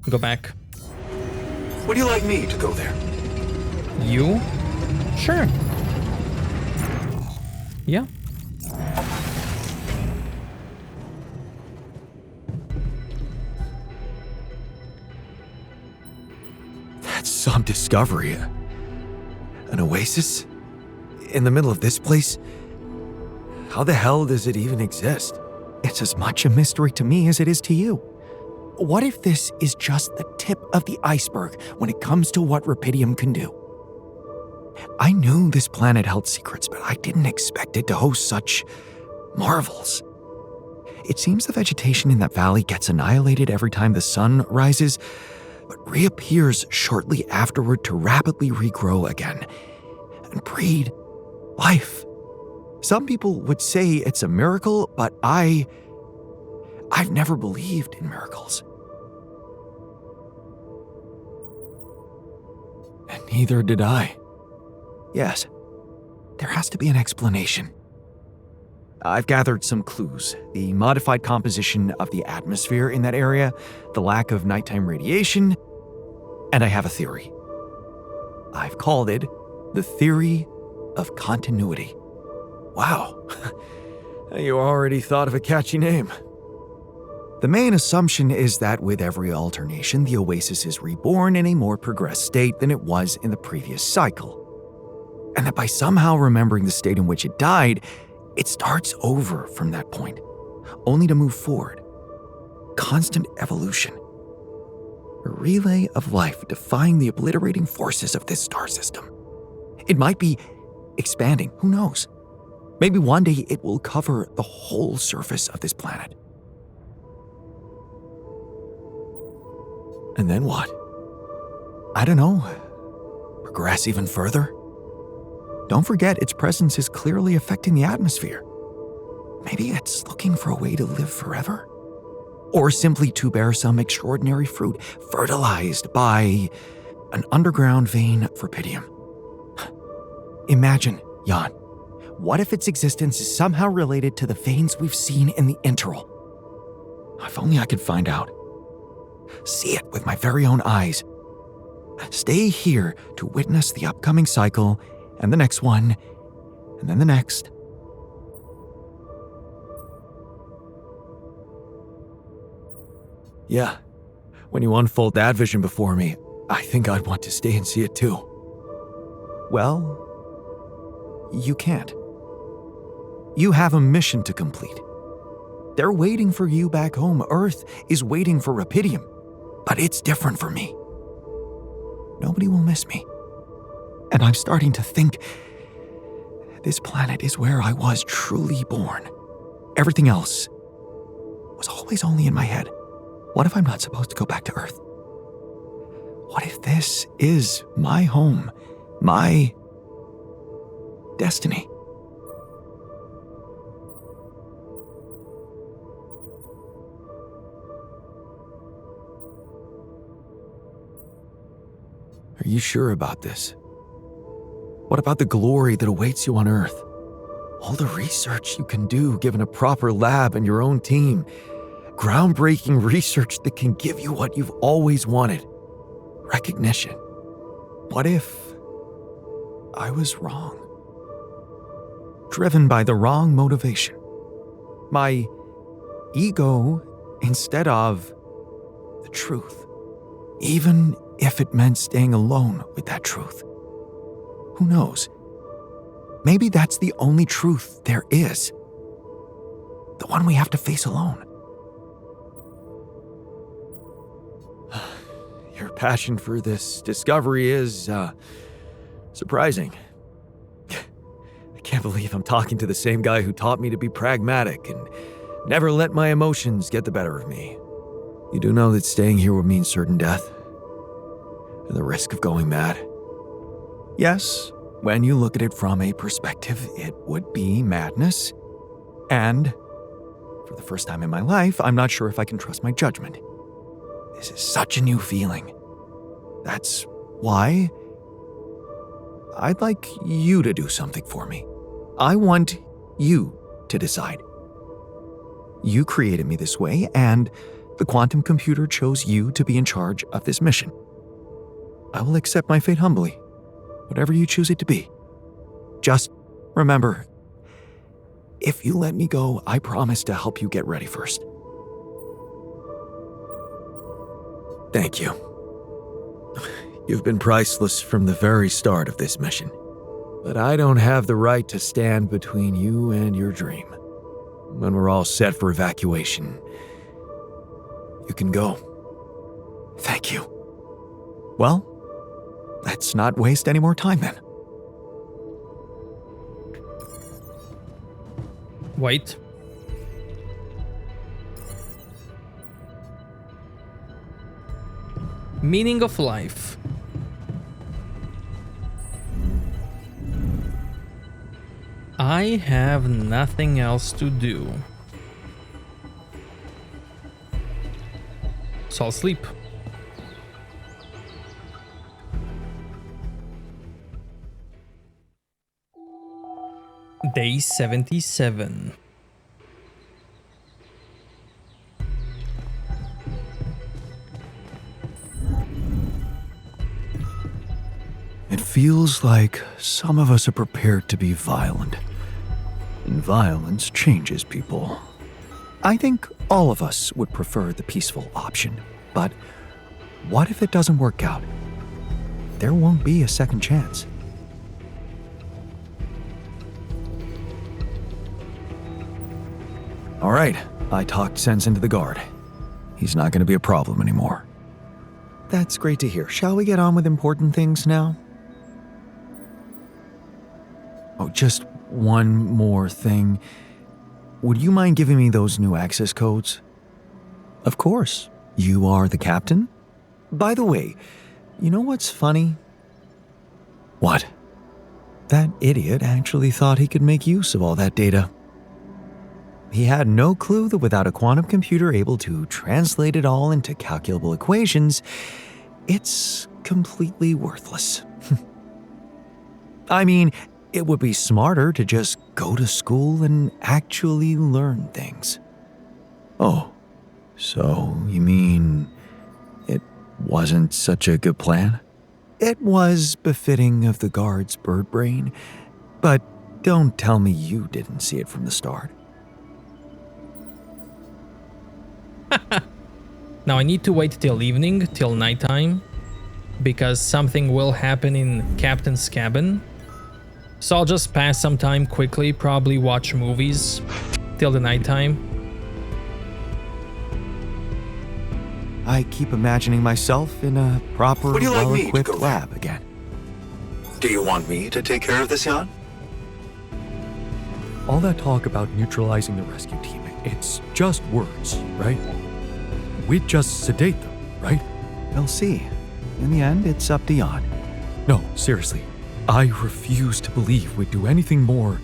Go back. Would you like me to go there? You? Sure. Yeah. That's some discovery. An oasis? In the middle of this place? How the hell does it even exist? It's as much a mystery to me as it is to you. What if this is just the tip of the iceberg when it comes to what Rapidium can do? I knew this planet held secrets, but I didn't expect it to host such marvels. It seems the vegetation in that valley gets annihilated every time the sun rises, but reappears shortly afterward to rapidly regrow again and breed life. Some people would say it's a miracle, but I've never believed in miracles. And neither did I. Yes, there has to be an explanation. I've gathered some clues. The modified composition of the atmosphere in that area, the lack of nighttime radiation, and I have a theory. I've called it the theory of continuity. Wow, you already thought of a catchy name. The main assumption is that with every alternation, the oasis is reborn in a more progressed state than it was in the previous cycle. And that by somehow remembering the state in which it died, it starts over from that point, only to move forward. Constant evolution. A relay of life defying the obliterating forces of this star system. It might be expanding, who knows? Maybe one day it will cover the whole surface of this planet. And then what? I don't know. Progress even further? Don't forget, its presence is clearly affecting the atmosphere. Maybe it's looking for a way to live forever? Or simply to bear some extraordinary fruit, fertilized by an underground vein of Rapidium. Imagine, Jan, what if its existence is somehow related to the veins we've seen in the interval? If only I could find out. See it with my very own eyes. Stay here to witness the upcoming cycle, and the next one, and then the next. Yeah, when you unfold that vision before me, I think I'd want to stay and see it too. Well, you can't. You have a mission to complete. They're waiting for you back home. Earth is waiting for Rapidium, but it's different for me. Nobody will miss me. And I'm starting to think this planet is where I was truly born. Everything else was always only in my head. What if I'm not supposed to go back to Earth? What if this is my home, my destiny? Are you sure about this? What about the glory that awaits you on Earth? All the research you can do given a proper lab and your own team. Groundbreaking research that can give you what you've always wanted. Recognition. What if I was wrong? Driven by the wrong motivation. My ego instead of the truth. Even if it meant staying alone with that truth. Who knows? Maybe that's the only truth there is. The one we have to face alone. Your passion for this discovery is, surprising. I can't believe I'm talking to the same guy who taught me to be pragmatic and never let my emotions get the better of me. You do know that staying here would mean certain death? And the risk of going mad? Yes, when you look at it from a perspective, it would be madness. And, for the first time in my life, I'm not sure if I can trust my judgment. This is such a new feeling. That's why I'd like you to do something for me. I want you to decide. You created me this way, and the quantum computer chose you to be in charge of this mission. I will accept my fate humbly, whatever you choose it to be. Just remember, if you let me go, I promise to help you get ready first. Thank you. You've been priceless from the very start of this mission. But I don't have the right to stand between you and your dream. When we're all set for evacuation, you can go. Thank you. Well, let's not waste any more time then. Wait. Meaning of life. I have nothing else to do. So I'll sleep. Day 77. It feels like some of us are prepared to be violent. And violence changes people. I think all of us would prefer the peaceful option, but what if it doesn't work out? There won't be a second chance. All right, I talked sense into the guard. He's not going to be a problem anymore. That's great to hear. Shall we get on with important things now? Oh, just one more thing. Would you mind giving me those new access codes? Of course. You are the captain? By the way, you know what's funny? What? That idiot actually thought he could make use of all that data. He had no clue that without a quantum computer able to translate it all into calculable equations, it's completely worthless. I mean, it would be smarter to just go to school and actually learn things. Oh, so you mean it wasn't such a good plan? It was befitting of the guard's bird brain, but don't tell me you didn't see it from the start. Now I need to wait till evening, till nighttime, because something will happen in Captain's cabin. So I'll just pass some time quickly, probably watch movies till the nighttime. I keep imagining myself in a proper, Would you like me to well-equipped go lab again. Do you want me to take care of this yacht? All that talk about neutralizing the rescue team, it's just words, right? We'd just sedate them, right? We'll see. In the end, it's up to Jan. No, seriously. I refuse to believe we'd do anything more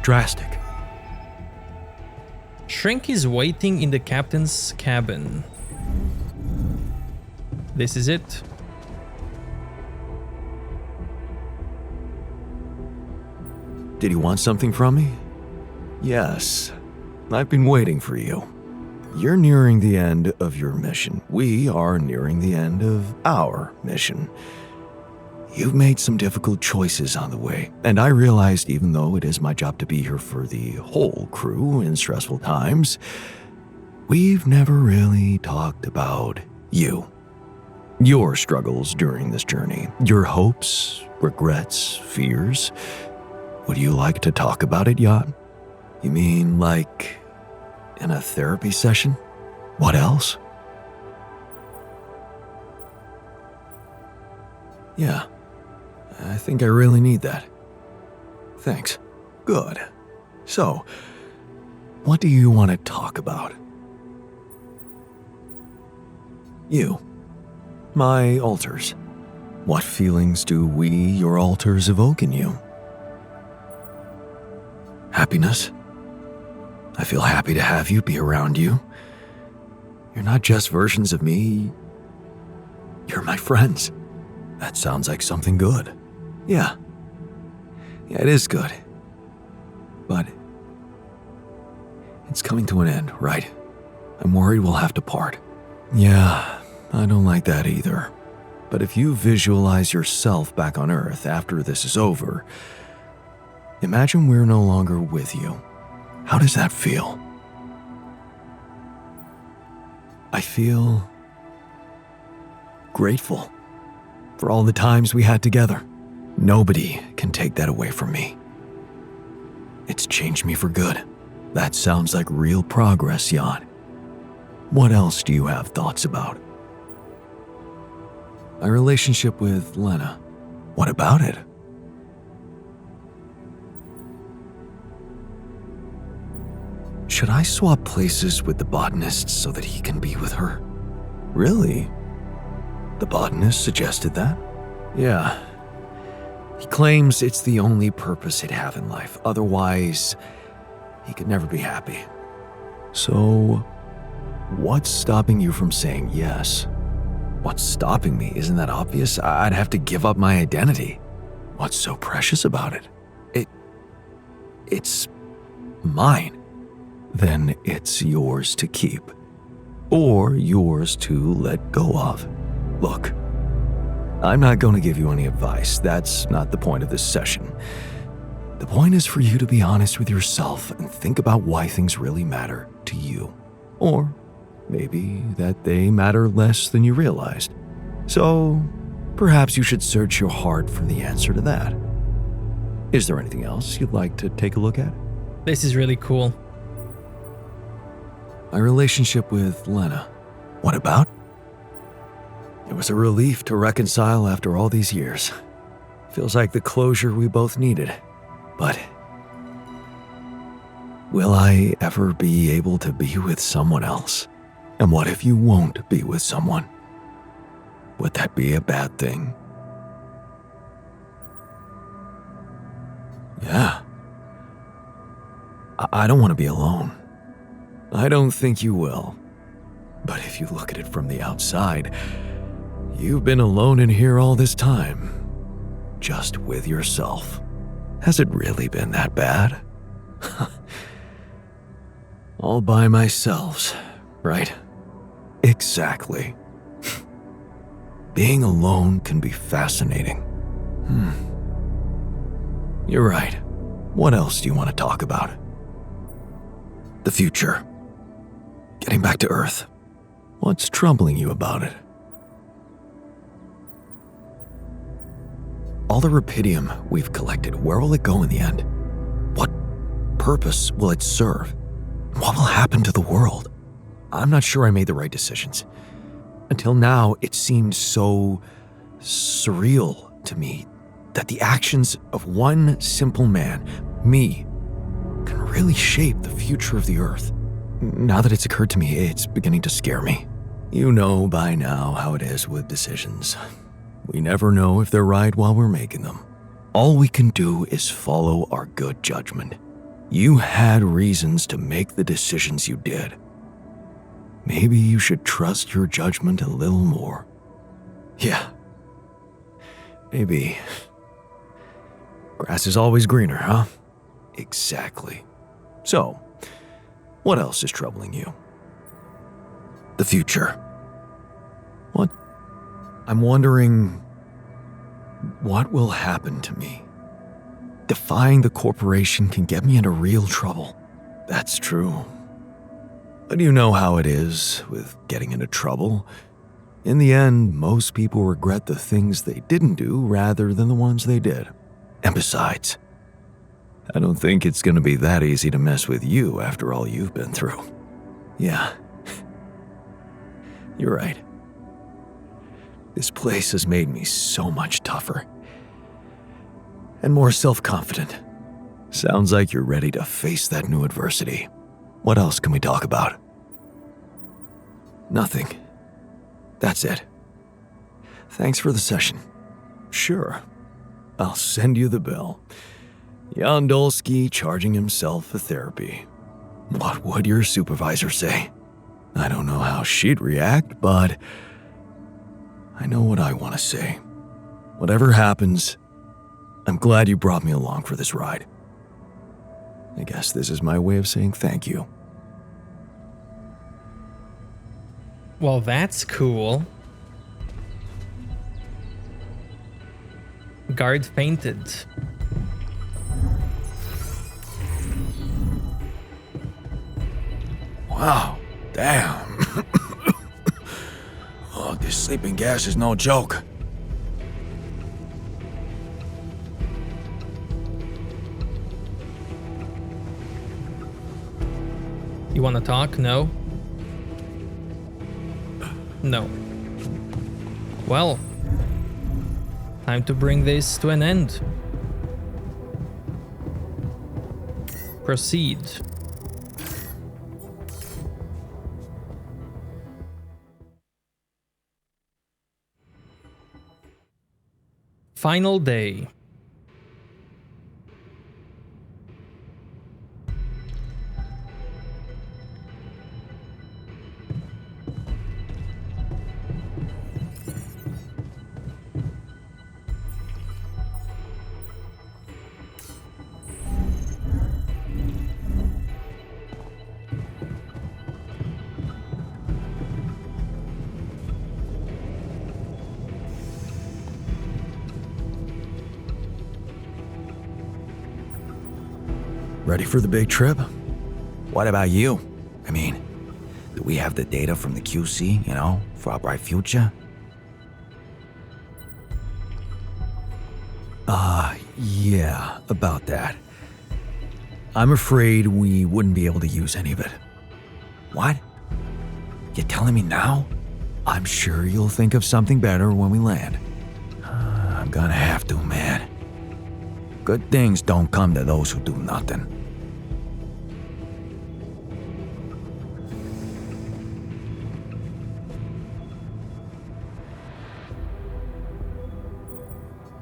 drastic. Shrink is waiting in the captain's cabin. This is it. Did you want something from me? Yes. I've been waiting for you. You're nearing the end of your mission. We are nearing the end of our mission. You've made some difficult choices on the way, and I realized even though it is my job to be here for the whole crew in stressful times, we've never really talked about you. Your struggles during this journey, your hopes, regrets, fears. Would you like to talk about it, Jan? You mean like in a therapy session? What else? Yeah, I think I really need that. Thanks. Good. So, what do you want to talk about? You. My alters. What feelings do we, your alters, evoke in you? Happiness. I feel happy to have you, be around you. You're not just versions of me. You're my friends. That sounds like something good. Yeah. Yeah, it is good. But It's coming to an end, right? I'm worried we'll have to part. Yeah, I don't like that either. But if you visualize yourself back on Earth after this is over, imagine we're no longer with you. How does that feel? I feel grateful for all the times we had together. Nobody can take that away from me. It's changed me for good. That sounds like real progress, Jan. What else do you have thoughts about? My relationship with Lena. What about it? Should I swap places with the botanist so that he can be with her? Really? The botanist suggested that? Yeah. He claims it's the only purpose he'd have in life. Otherwise, he could never be happy. So, what's stopping you from saying yes? What's stopping me? Isn't that obvious? I'd have to give up my identity. What's so precious about it? It's mine. Then it's yours to keep. Or yours to let go of. Look, I'm not going to give you any advice. That's not the point of this session. The point is for you to be honest with yourself and think about why things really matter to you. Or maybe that they matter less than you realized. So, perhaps you should search your heart for the answer to that. Is there anything else you'd like to take a look at? This is really cool. My relationship with Lena. What about? It was a relief to reconcile after all these years. Feels like the closure we both needed. But will I ever be able to be with someone else? And what if you won't be with someone? Would that be a bad thing? Yeah. I don't want to be alone. I don't think you will. But if you look at it from the outside, you've been alone in here all this time. Just with yourself. Has it really been that bad? All by myself, right? Exactly. Being alone can be fascinating. You're right. What else do you want to talk about? The future. Getting back to Earth. What's troubling you about it? All the rupidium we've collected, where will it go in the end? What purpose will it serve? What will happen to the world? I'm not sure I made the right decisions. Until now, it seemed so surreal to me that the actions of one simple man, me, can really shape the future of the Earth. Now that it's occurred to me, it's beginning to scare me. You know by now how it is with decisions. We never know if they're right while we're making them. All we can do is follow our good judgment. You had reasons to make the decisions you did. Maybe you should trust your judgment a little more. Yeah. Maybe. Grass is always greener, huh? Exactly. So, what else is troubling you? The future. What? I'm wondering, what will happen to me? Defying the corporation can get me into real trouble. That's true. But you know how it is with getting into trouble. In the end, most people regret the things they didn't do rather than the ones they did. And besides, I don't think it's going to be that easy to mess with you after all you've been through. Yeah. You're right. This place has made me so much tougher. And more self-confident. Sounds like you're ready to face that new adversity. What else can we talk about? Nothing. That's it. Thanks for the session. Sure. I'll send you the bill. Jan Dolsky charging himself for therapy. What would your supervisor say? I don't know how she'd react, but I know what I want to say. Whatever happens, I'm glad you brought me along for this ride. I guess this is my way of saying thank you. Well, that's cool. Guard fainted. Wow, damn. Oh, this sleeping gas is no joke. You wanna talk? No? No. Well, time to bring this to an end. Proceed. Final day. Ready for the big trip? What about you? I mean, do we have the data from the QC, for our bright future? Yeah, about that. I'm afraid we wouldn't be able to use any of it. What? You're telling me now? I'm sure you'll think of something better when we land. I'm gonna have to, man. Good things don't come to those who do nothing.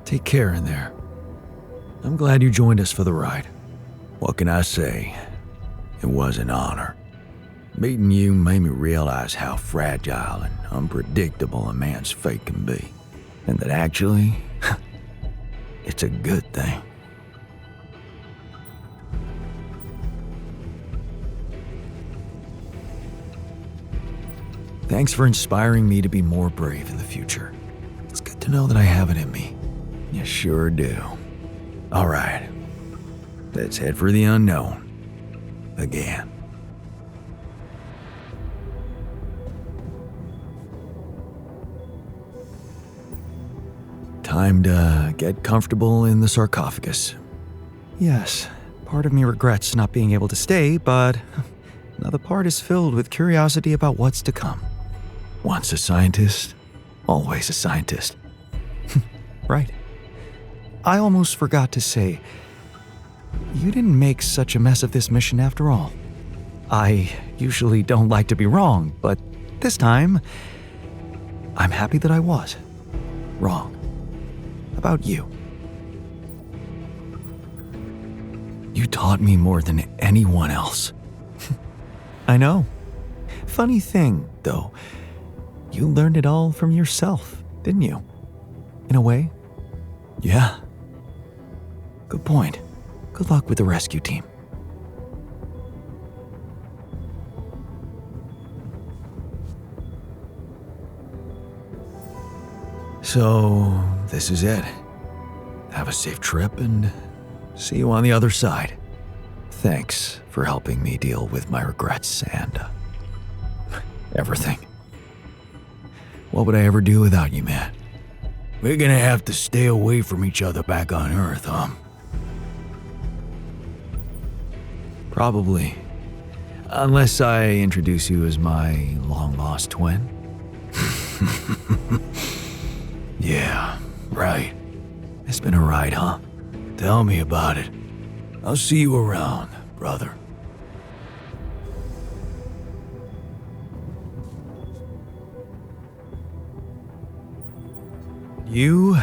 Take care in there. I'm glad you joined us for the ride. What can I say? It was an honor. Meeting you made me realize how fragile and unpredictable a man's fate can be. And that actually, it's a good thing. Thanks for inspiring me to be more brave in the future. It's good to know that I have it in me. You sure do. All right, let's head for the unknown. Again. Time to get comfortable in the sarcophagus. Yes, part of me regrets not being able to stay, but another part is filled with curiosity about what's to come. Once a scientist, always a scientist. Right. I almost forgot to say, you didn't make such a mess of this mission after all. I usually don't like to be wrong, but this time, I'm happy that I was wrong about you. You taught me more than anyone else. I know. Funny thing, though, you learned it all from yourself, didn't you? In a way. Yeah. Good point. Good luck with the rescue team. So, this is it. Have a safe trip and see you on the other side. Thanks for helping me deal with my regrets and everything. What would I ever do without you, man? We're gonna have to stay away from each other back on Earth, huh? Probably. Unless I introduce you as my long-lost twin. Yeah, right. It's been a ride, huh? Tell me about it. I'll see you around, brother. You,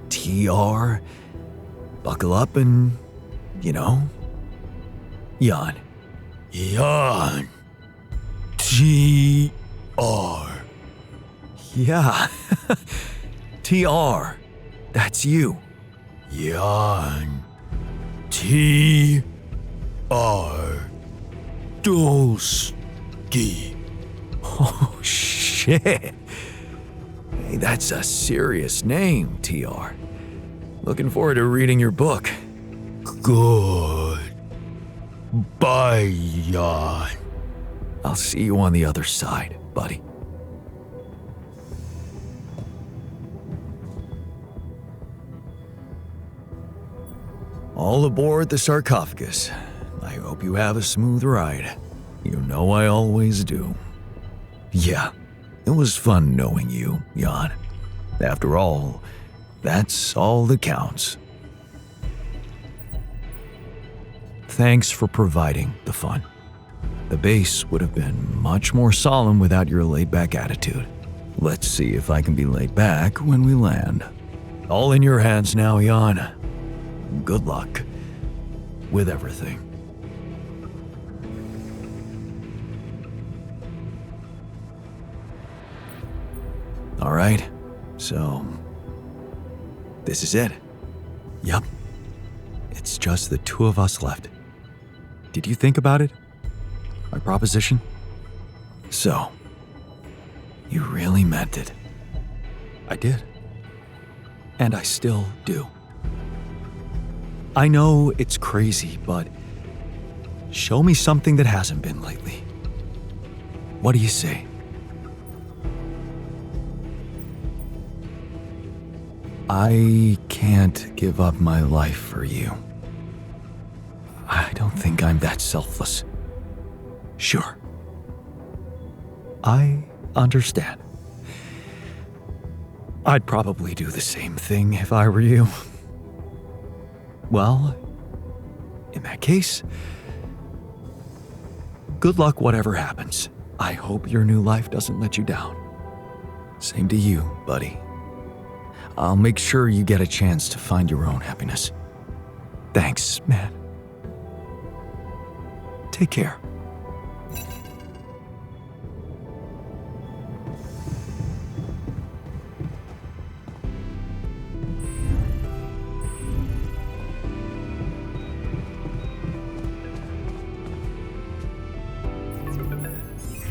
TR, buckle up and, yawn. Yawn. TR. Yeah. TR. That's you. Yawn. TR. Dolsky. Oh, shit. Shit. Hey, that's a serious name, TR. Looking forward to reading your book. Good. Bye, Jan. I'll see you on the other side, buddy. All aboard the sarcophagus. I hope you have a smooth ride. You know I always do. Yeah, it was fun knowing you, Jan. After all, that's all that counts. Thanks for providing the fun. The base would have been much more solemn without your laid-back attitude. Let's see if I can be laid back when we land. All in your hands now, Jan. Good luck with everything. All right, so this is it. Yup. It's just the two of us left. Did you think about it? My proposition? So, you really meant it. I did. And I still do. I know it's crazy, but show me something that hasn't been lately. What do you say? I can't give up my life for you. I don't think I'm that selfless. Sure. I understand. I'd probably do the same thing if I were you. Well, in that case, good luck whatever happens. I hope your new life doesn't let you down. Same to you, buddy. I'll make sure you get a chance to find your own happiness. Thanks, man. Take care.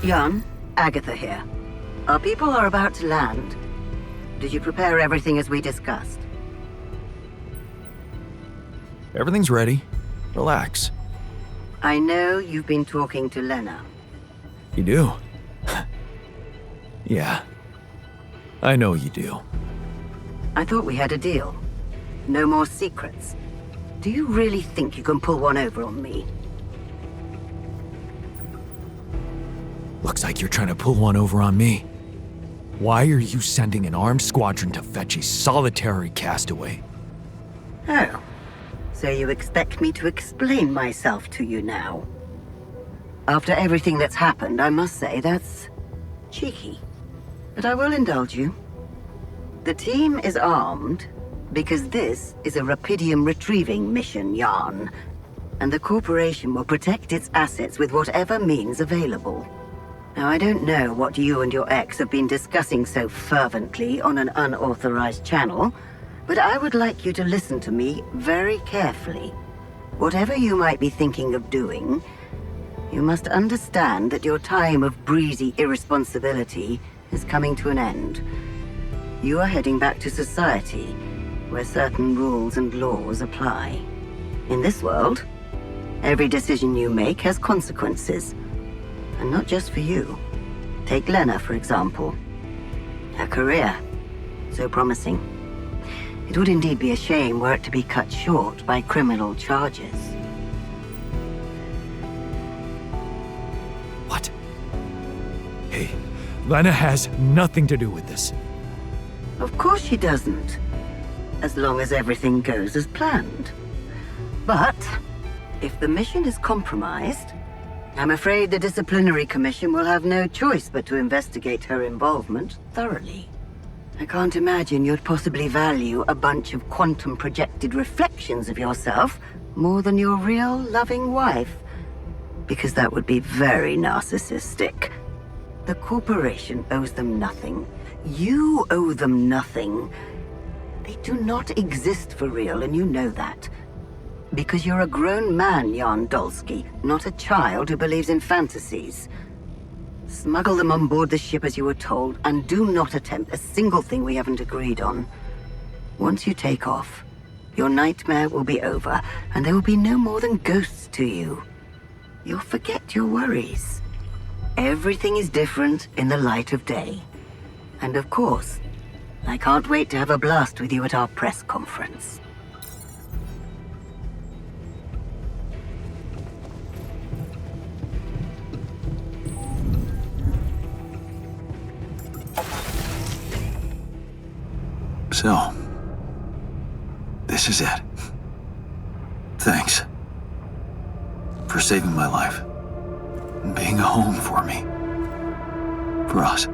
Jan, Agatha here. Our people are about to land. Did you prepare everything as we discussed? Everything's ready. Relax. I know you've been talking to Lena. You do? Yeah. I know you do. I thought we had a deal. No more secrets. Do you really think you can pull one over on me? Looks like you're trying to pull one over on me. Why are you sending an armed squadron to fetch a solitary castaway? Oh. So you expect me to explain myself to you now? After everything that's happened, I must say that's cheeky. But I will indulge you. The team is armed because this is a Rapidium retrieving mission, Jan. And the corporation will protect its assets with whatever means available. Now, I don't know what you and your ex have been discussing so fervently on an unauthorized channel, but I would like you to listen to me very carefully. Whatever you might be thinking of doing, you must understand that your time of breezy irresponsibility is coming to an end. You are heading back to society, where certain rules and laws apply. In this world, every decision you make has consequences. And not just for you. Take Lena, for example. Her career, so promising. It would indeed be a shame were it to be cut short by criminal charges. What? Hey, Lena has nothing to do with this. Of course she doesn't. As long as everything goes as planned. But, if the mission is compromised, I'm afraid the Disciplinary Commission will have no choice but to investigate her involvement thoroughly. I can't imagine you'd possibly value a bunch of quantum-projected reflections of yourself more than your real, loving wife, because that would be very narcissistic. The corporation owes them nothing. You owe them nothing. They do not exist for real, and you know that. Because you're a grown man, Jan Dolsky, not a child who believes in fantasies. Smuggle them on board the ship as you were told, and do not attempt a single thing we haven't agreed on. Once you take off, your nightmare will be over, and there will be no more than ghosts to you. You'll forget your worries. Everything is different in the light of day. And of course, I can't wait to have a blast with you at our press conference. So, this is it. Thanks for saving my life and being a home for me. For us.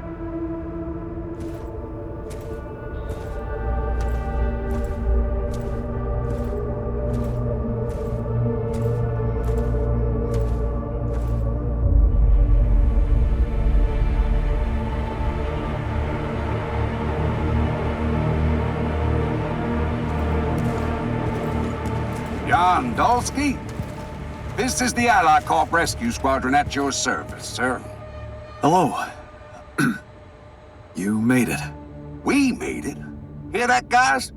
Jan Dolsky? This is the Ally Corp Rescue Squadron at your service, sir. Hello. You made it. We made it. Hear that, guys?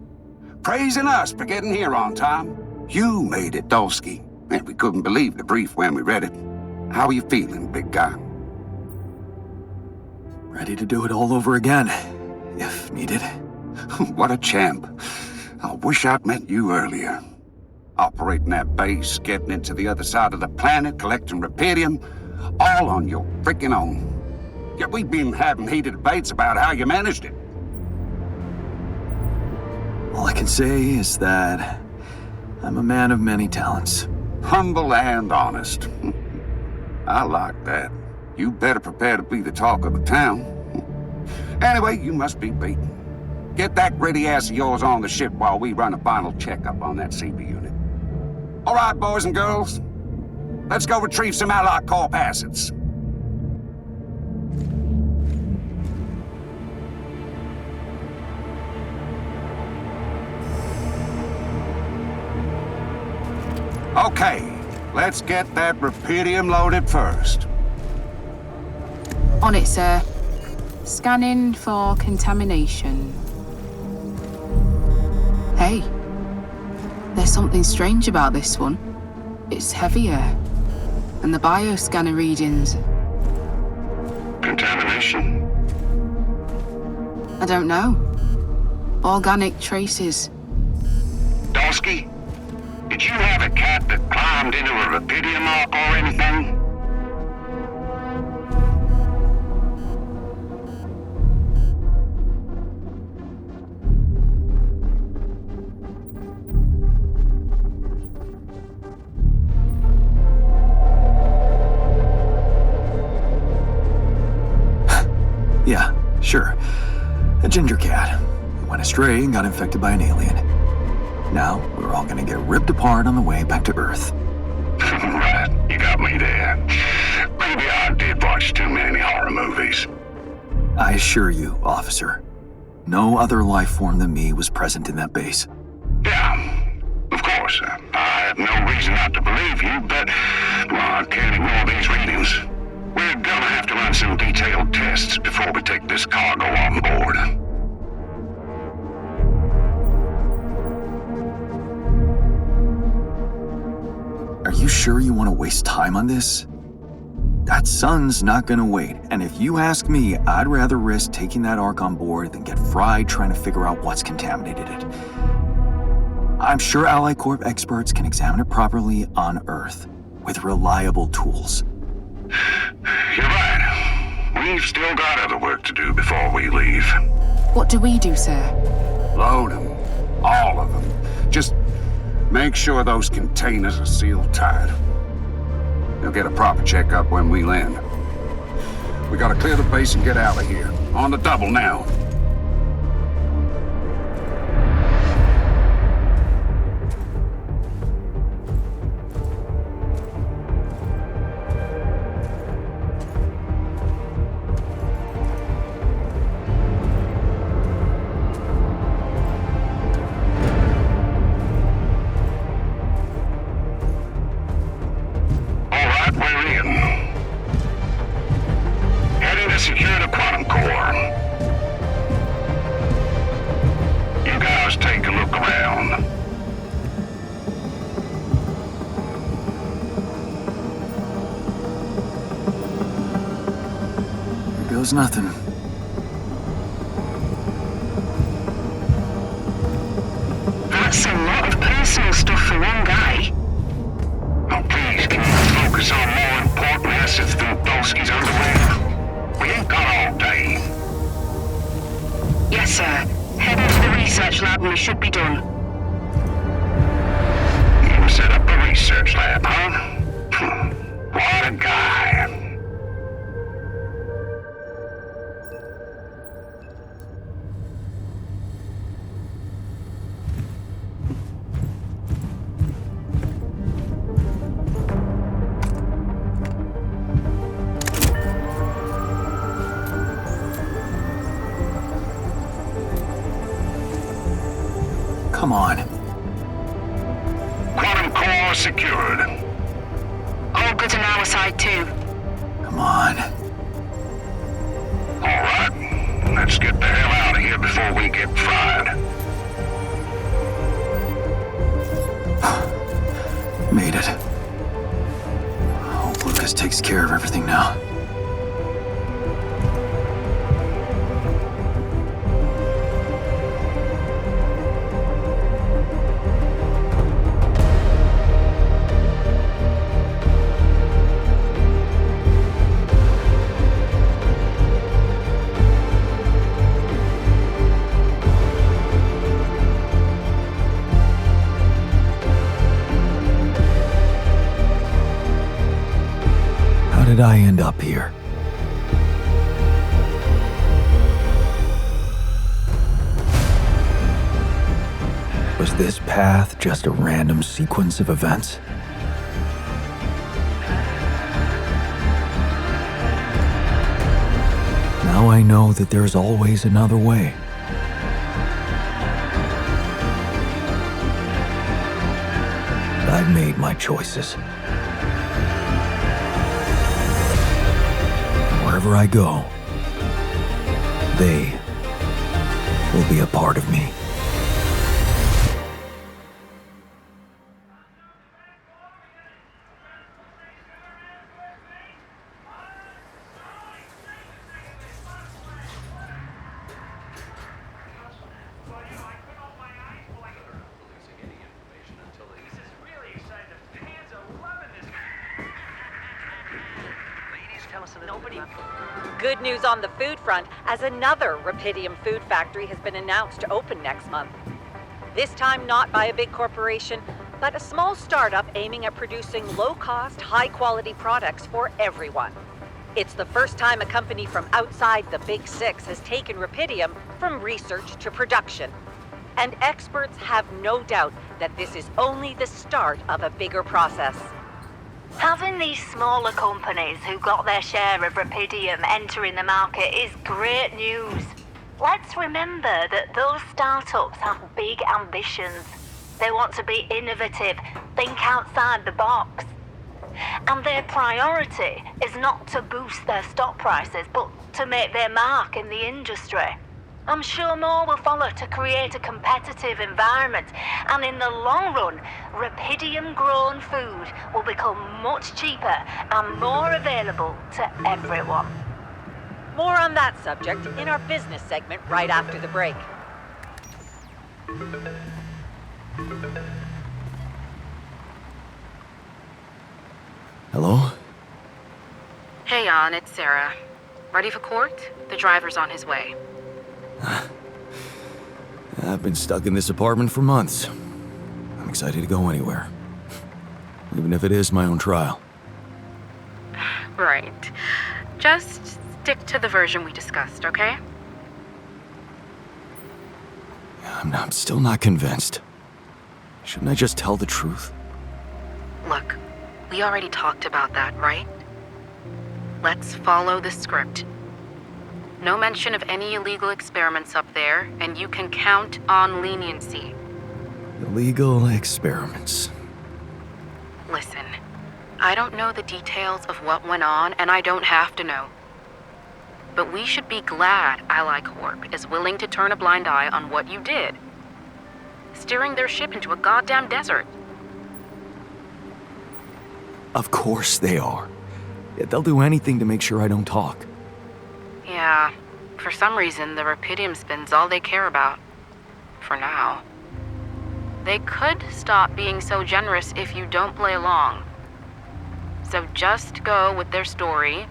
Praising us for getting here on time. You made it, Dolsky. And we couldn't believe the brief when we read it. How are you feeling, big guy? Ready to do it all over again, if needed. What a champ. I wish I'd met you earlier. Operating that base, getting into the other side of the planet, collecting Repedium, all on your freaking own. Yet we've been having heated debates about how you managed it. All I can say is that I'm a man of many talents. Humble and honest. I like that. You better prepare to be the talk of the town. Anyway, you must be beaten. Get that gritty ass of yours on the ship while we run a final checkup on that CB unit. All right, boys and girls. Let's go retrieve some Ally Corp assets. Okay, let's get that Repedium loaded first. On it, sir. Scanning for contamination. Hey, there's something strange about this one. It's heavier, and the bioscanner readings. Contamination? I don't know. Organic traces. Dolsky, did you have a cat that climbed into a Repedium arc or anything? Yeah, sure. A ginger cat. Went astray and got infected by an alien. Now, we're all gonna get ripped apart on the way back to Earth. Right, you got me there. Maybe I did watch too many horror movies. I assure you, officer, no other life form than me was present in that base. Yeah, of course. I have no reason not to believe you, but well, I can't ignore these readings. We're gonna have to run some detailed tests before we take this cargo on board. Are you sure you want to waste time on this? That sun's not gonna wait, and if you ask me, I'd rather risk taking that Ark on board than get fried trying to figure out what's contaminated it. I'm sure Ally Corp experts can examine it properly on Earth, with reliable tools. You're right. We've still got other work to do before we leave. What do we do, sir? Load them. All of them. Just make sure those containers are sealed tight. You'll get a proper checkup when we land. We gotta clear the base and get out of here. On the double now. was nothing. That's a lot of personal stuff for one guy. Oh, please, can you focus on more important assets than Dolsky's underwear? We ain't got all day. Yes, sir. Head into the research lab and we should be done. You set up a research lab, huh? What a guy. Come on. Quantum core secured. All good on our side too. Come on. All right, let's get the hell out of here before we get fried. Made it. Hope Lucas takes care of everything now. How did I end up here? Was this path just a random sequence of events? Now I know that there's always another way. I've made my choices. Wherever I go, they will be a part of me. Good news on the food front, as another Rapidium food factory has been announced to open next month. This time not by a big corporation, but a small startup aiming at producing low-cost, high-quality products for everyone. It's the first time a company from outside the Big Six has taken Rapidium from research to production. And experts have no doubt that this is only the start of a bigger process. Having these smaller companies who got their share of Rapidium entering the market is great news. Let's remember that those startups have big ambitions. They want to be innovative, think outside the box. And their priority is not to boost their stock prices, but to make their mark in the industry. I'm sure more will follow to create a competitive environment, and in the long run, Rapidium-grown food will become much cheaper and more available to everyone. More on that subject in our business segment right after the break. Hello? Hey, An, it's Sarah. Ready for court? The driver's on his way. I've been stuck in this apartment for months. I'm excited to go anywhere. Even if it is my own trial. Right. Just stick to the version we discussed, okay? I'm still not convinced. Shouldn't I just tell the truth? Look, we already talked about that, right? Let's follow the script. No mention of any illegal experiments up there, and you can count on leniency. Illegal experiments. Listen, I don't know the details of what went on, and I don't have to know. But we should be glad Ally Corp is willing to turn a blind eye on what you did. Steering their ship into a goddamn desert. Of course they are. They'll do anything to make sure I don't talk. Yeah, for some reason, the Rapidium spin's all they care about. For now. They could stop being so generous if you don't play along. So just go with their story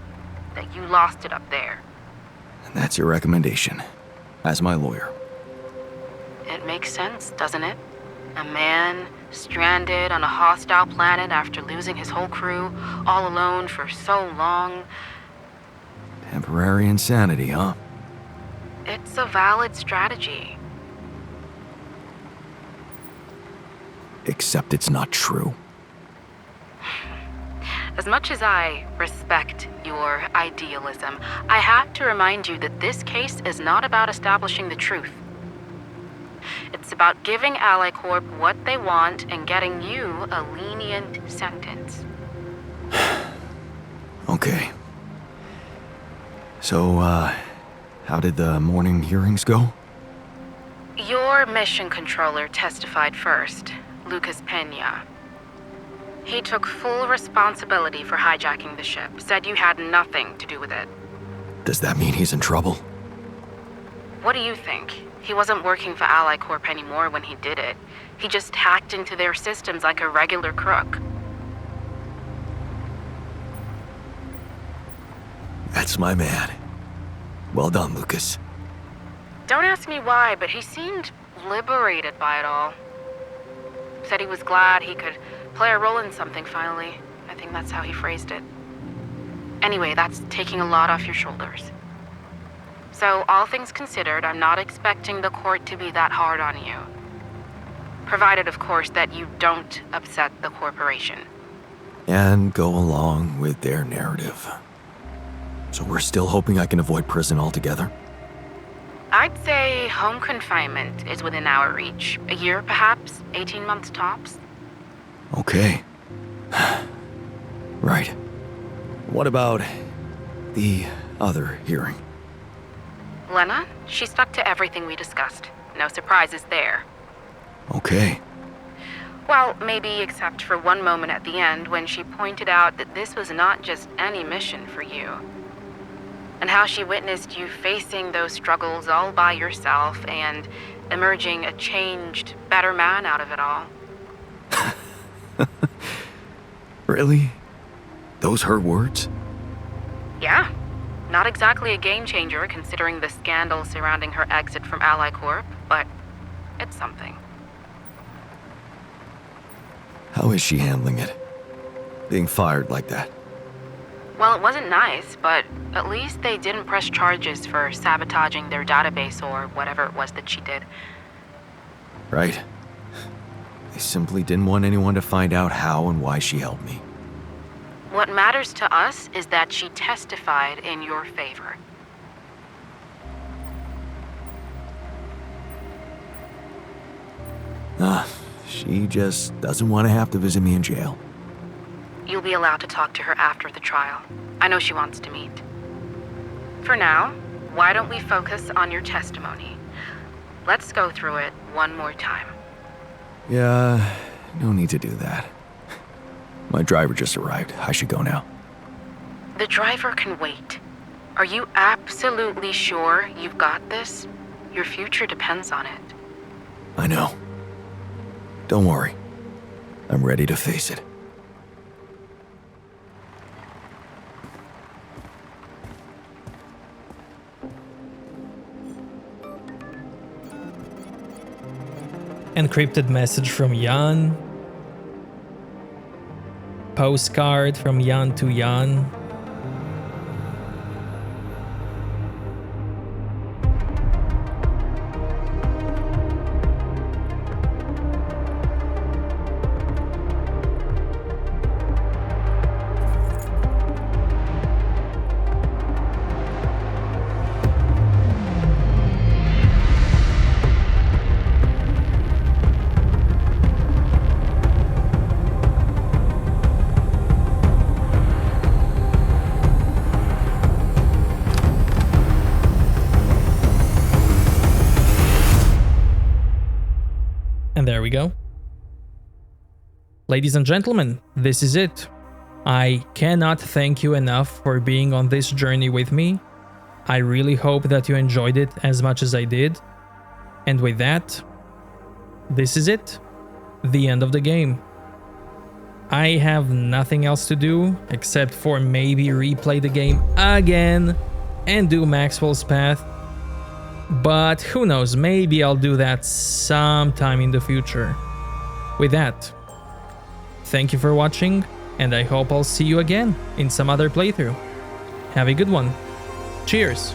that you lost it up there. And that's your recommendation, as my lawyer. It makes sense, doesn't it? A man stranded on a hostile planet after losing his whole crew, all alone for so long. Temporary insanity, huh? It's a valid strategy. Except it's not true. As much as I respect your idealism, I have to remind you that this case is not about establishing the truth. It's about giving Ally Corp what they want and getting you a lenient sentence. Okay. So, how did the morning hearings go? Your mission controller testified first, Lucas Pena. He took full responsibility for hijacking the ship, said you had nothing to do with it. Does that mean he's in trouble? What do you think? He wasn't working for Ally Corp anymore when he did it. He just hacked into their systems like a regular crook. That's my man. Well done, Lucas. Don't ask me why, but he seemed liberated by it all. Said he was glad he could play a role in something finally. I think that's how he phrased it. Anyway, that's taking a lot off your shoulders. So, all things considered, I'm not expecting the court to be that hard on you. Provided, of course, that you don't upset the corporation. And go along with their narrative. So we're still hoping I can avoid prison altogether? I'd say home confinement is within our reach. A year, perhaps? 18 months tops? Okay. Right. What about the other hearing? Lena, she stuck to everything we discussed. No surprises there. Okay. Well, maybe except for one moment at the end when she pointed out that this was not just any mission for you. And how she witnessed you facing those struggles all by yourself and emerging a changed, better man out of it all. Really? Those her words? Yeah. Not exactly a game changer considering the scandal surrounding her exit from Ally Corp, but it's something. How is she handling it? Being fired like that? Well, it wasn't nice, but at least they didn't press charges for sabotaging their database or whatever it was that she did. Right. They simply didn't want anyone to find out how and why she helped me. What matters to us is that she testified in your favor. She just doesn't want to have to visit me in jail. You'll be allowed to talk to her after the trial. I know she wants to meet. For now, why don't we focus on your testimony? Let's go through it one more time. Yeah, no need to do that. My driver just arrived. I should go now. The driver can wait. Are you absolutely sure you've got this? Your future depends on it. I know. Don't worry. I'm ready to face it. Encrypted message from Jan. Postcard from Jan to Jan. And there we go. Ladies and gentlemen, this is it. I cannot thank you enough for being on this journey with me. I really hope that you enjoyed it as much as I did. And with that, this is it. The end of the game. I have nothing else to do except for maybe replay the game again and do Maxwell's Path. But who knows, maybe I'll do that sometime in the future. With that, thank you for watching, and I hope I'll see you again in some other playthrough. Have a good one. Cheers!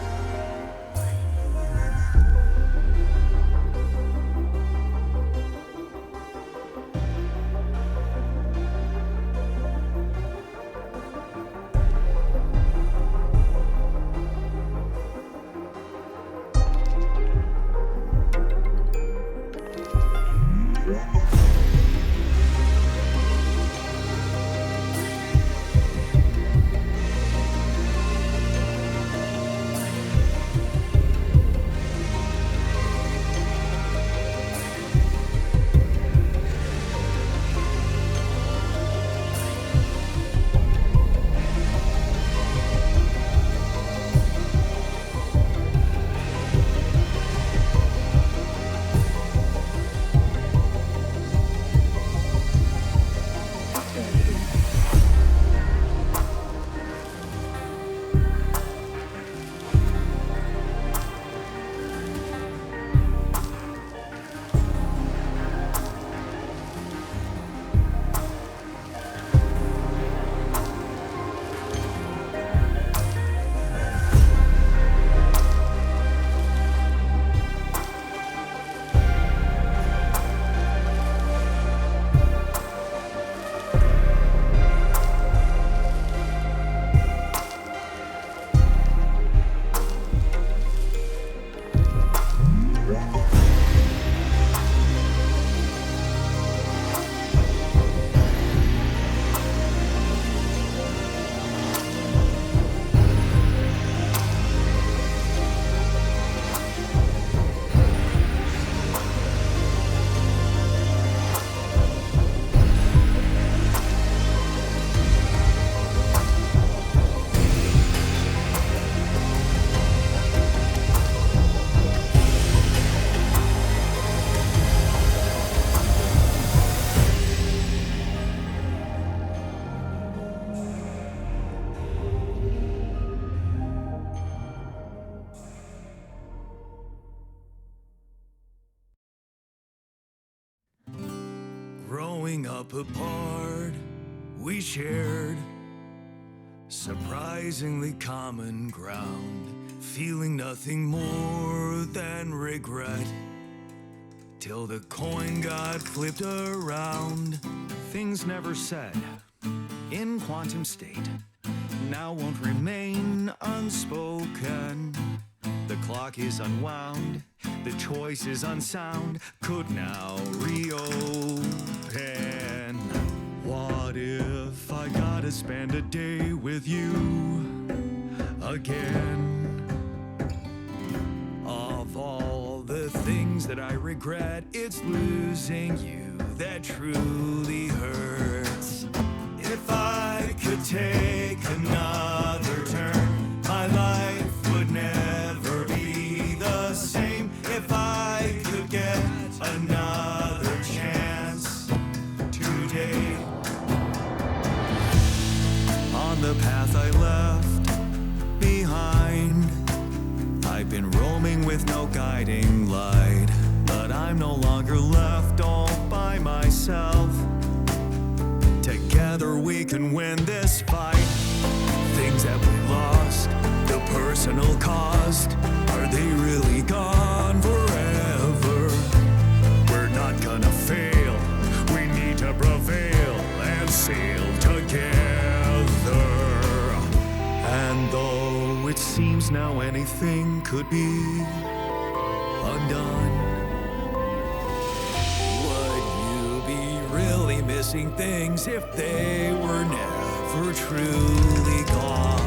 Growing up apart, we shared surprisingly common ground, feeling nothing more than regret. Till the coin got flipped around. Things never said in quantum state now won't remain unspoken. The clock is unwound, the choice is unsound, could now reopen. What if I gotta spend a day with you again? Of all the things that I regret, it's losing you that truly hurts. If I could take another turn, my life would never be the same. If I could get another chance today. On the path I left behind, I've been roaming with no guiding light, but I'm no longer left all by myself. Together we can win this fight. Things that we lost, the personal cost, are they really gone forever? We're not gonna fail, we need to prevail and sail together. And though it seems now anything could be undone, would you be really missing things if they were never truly gone?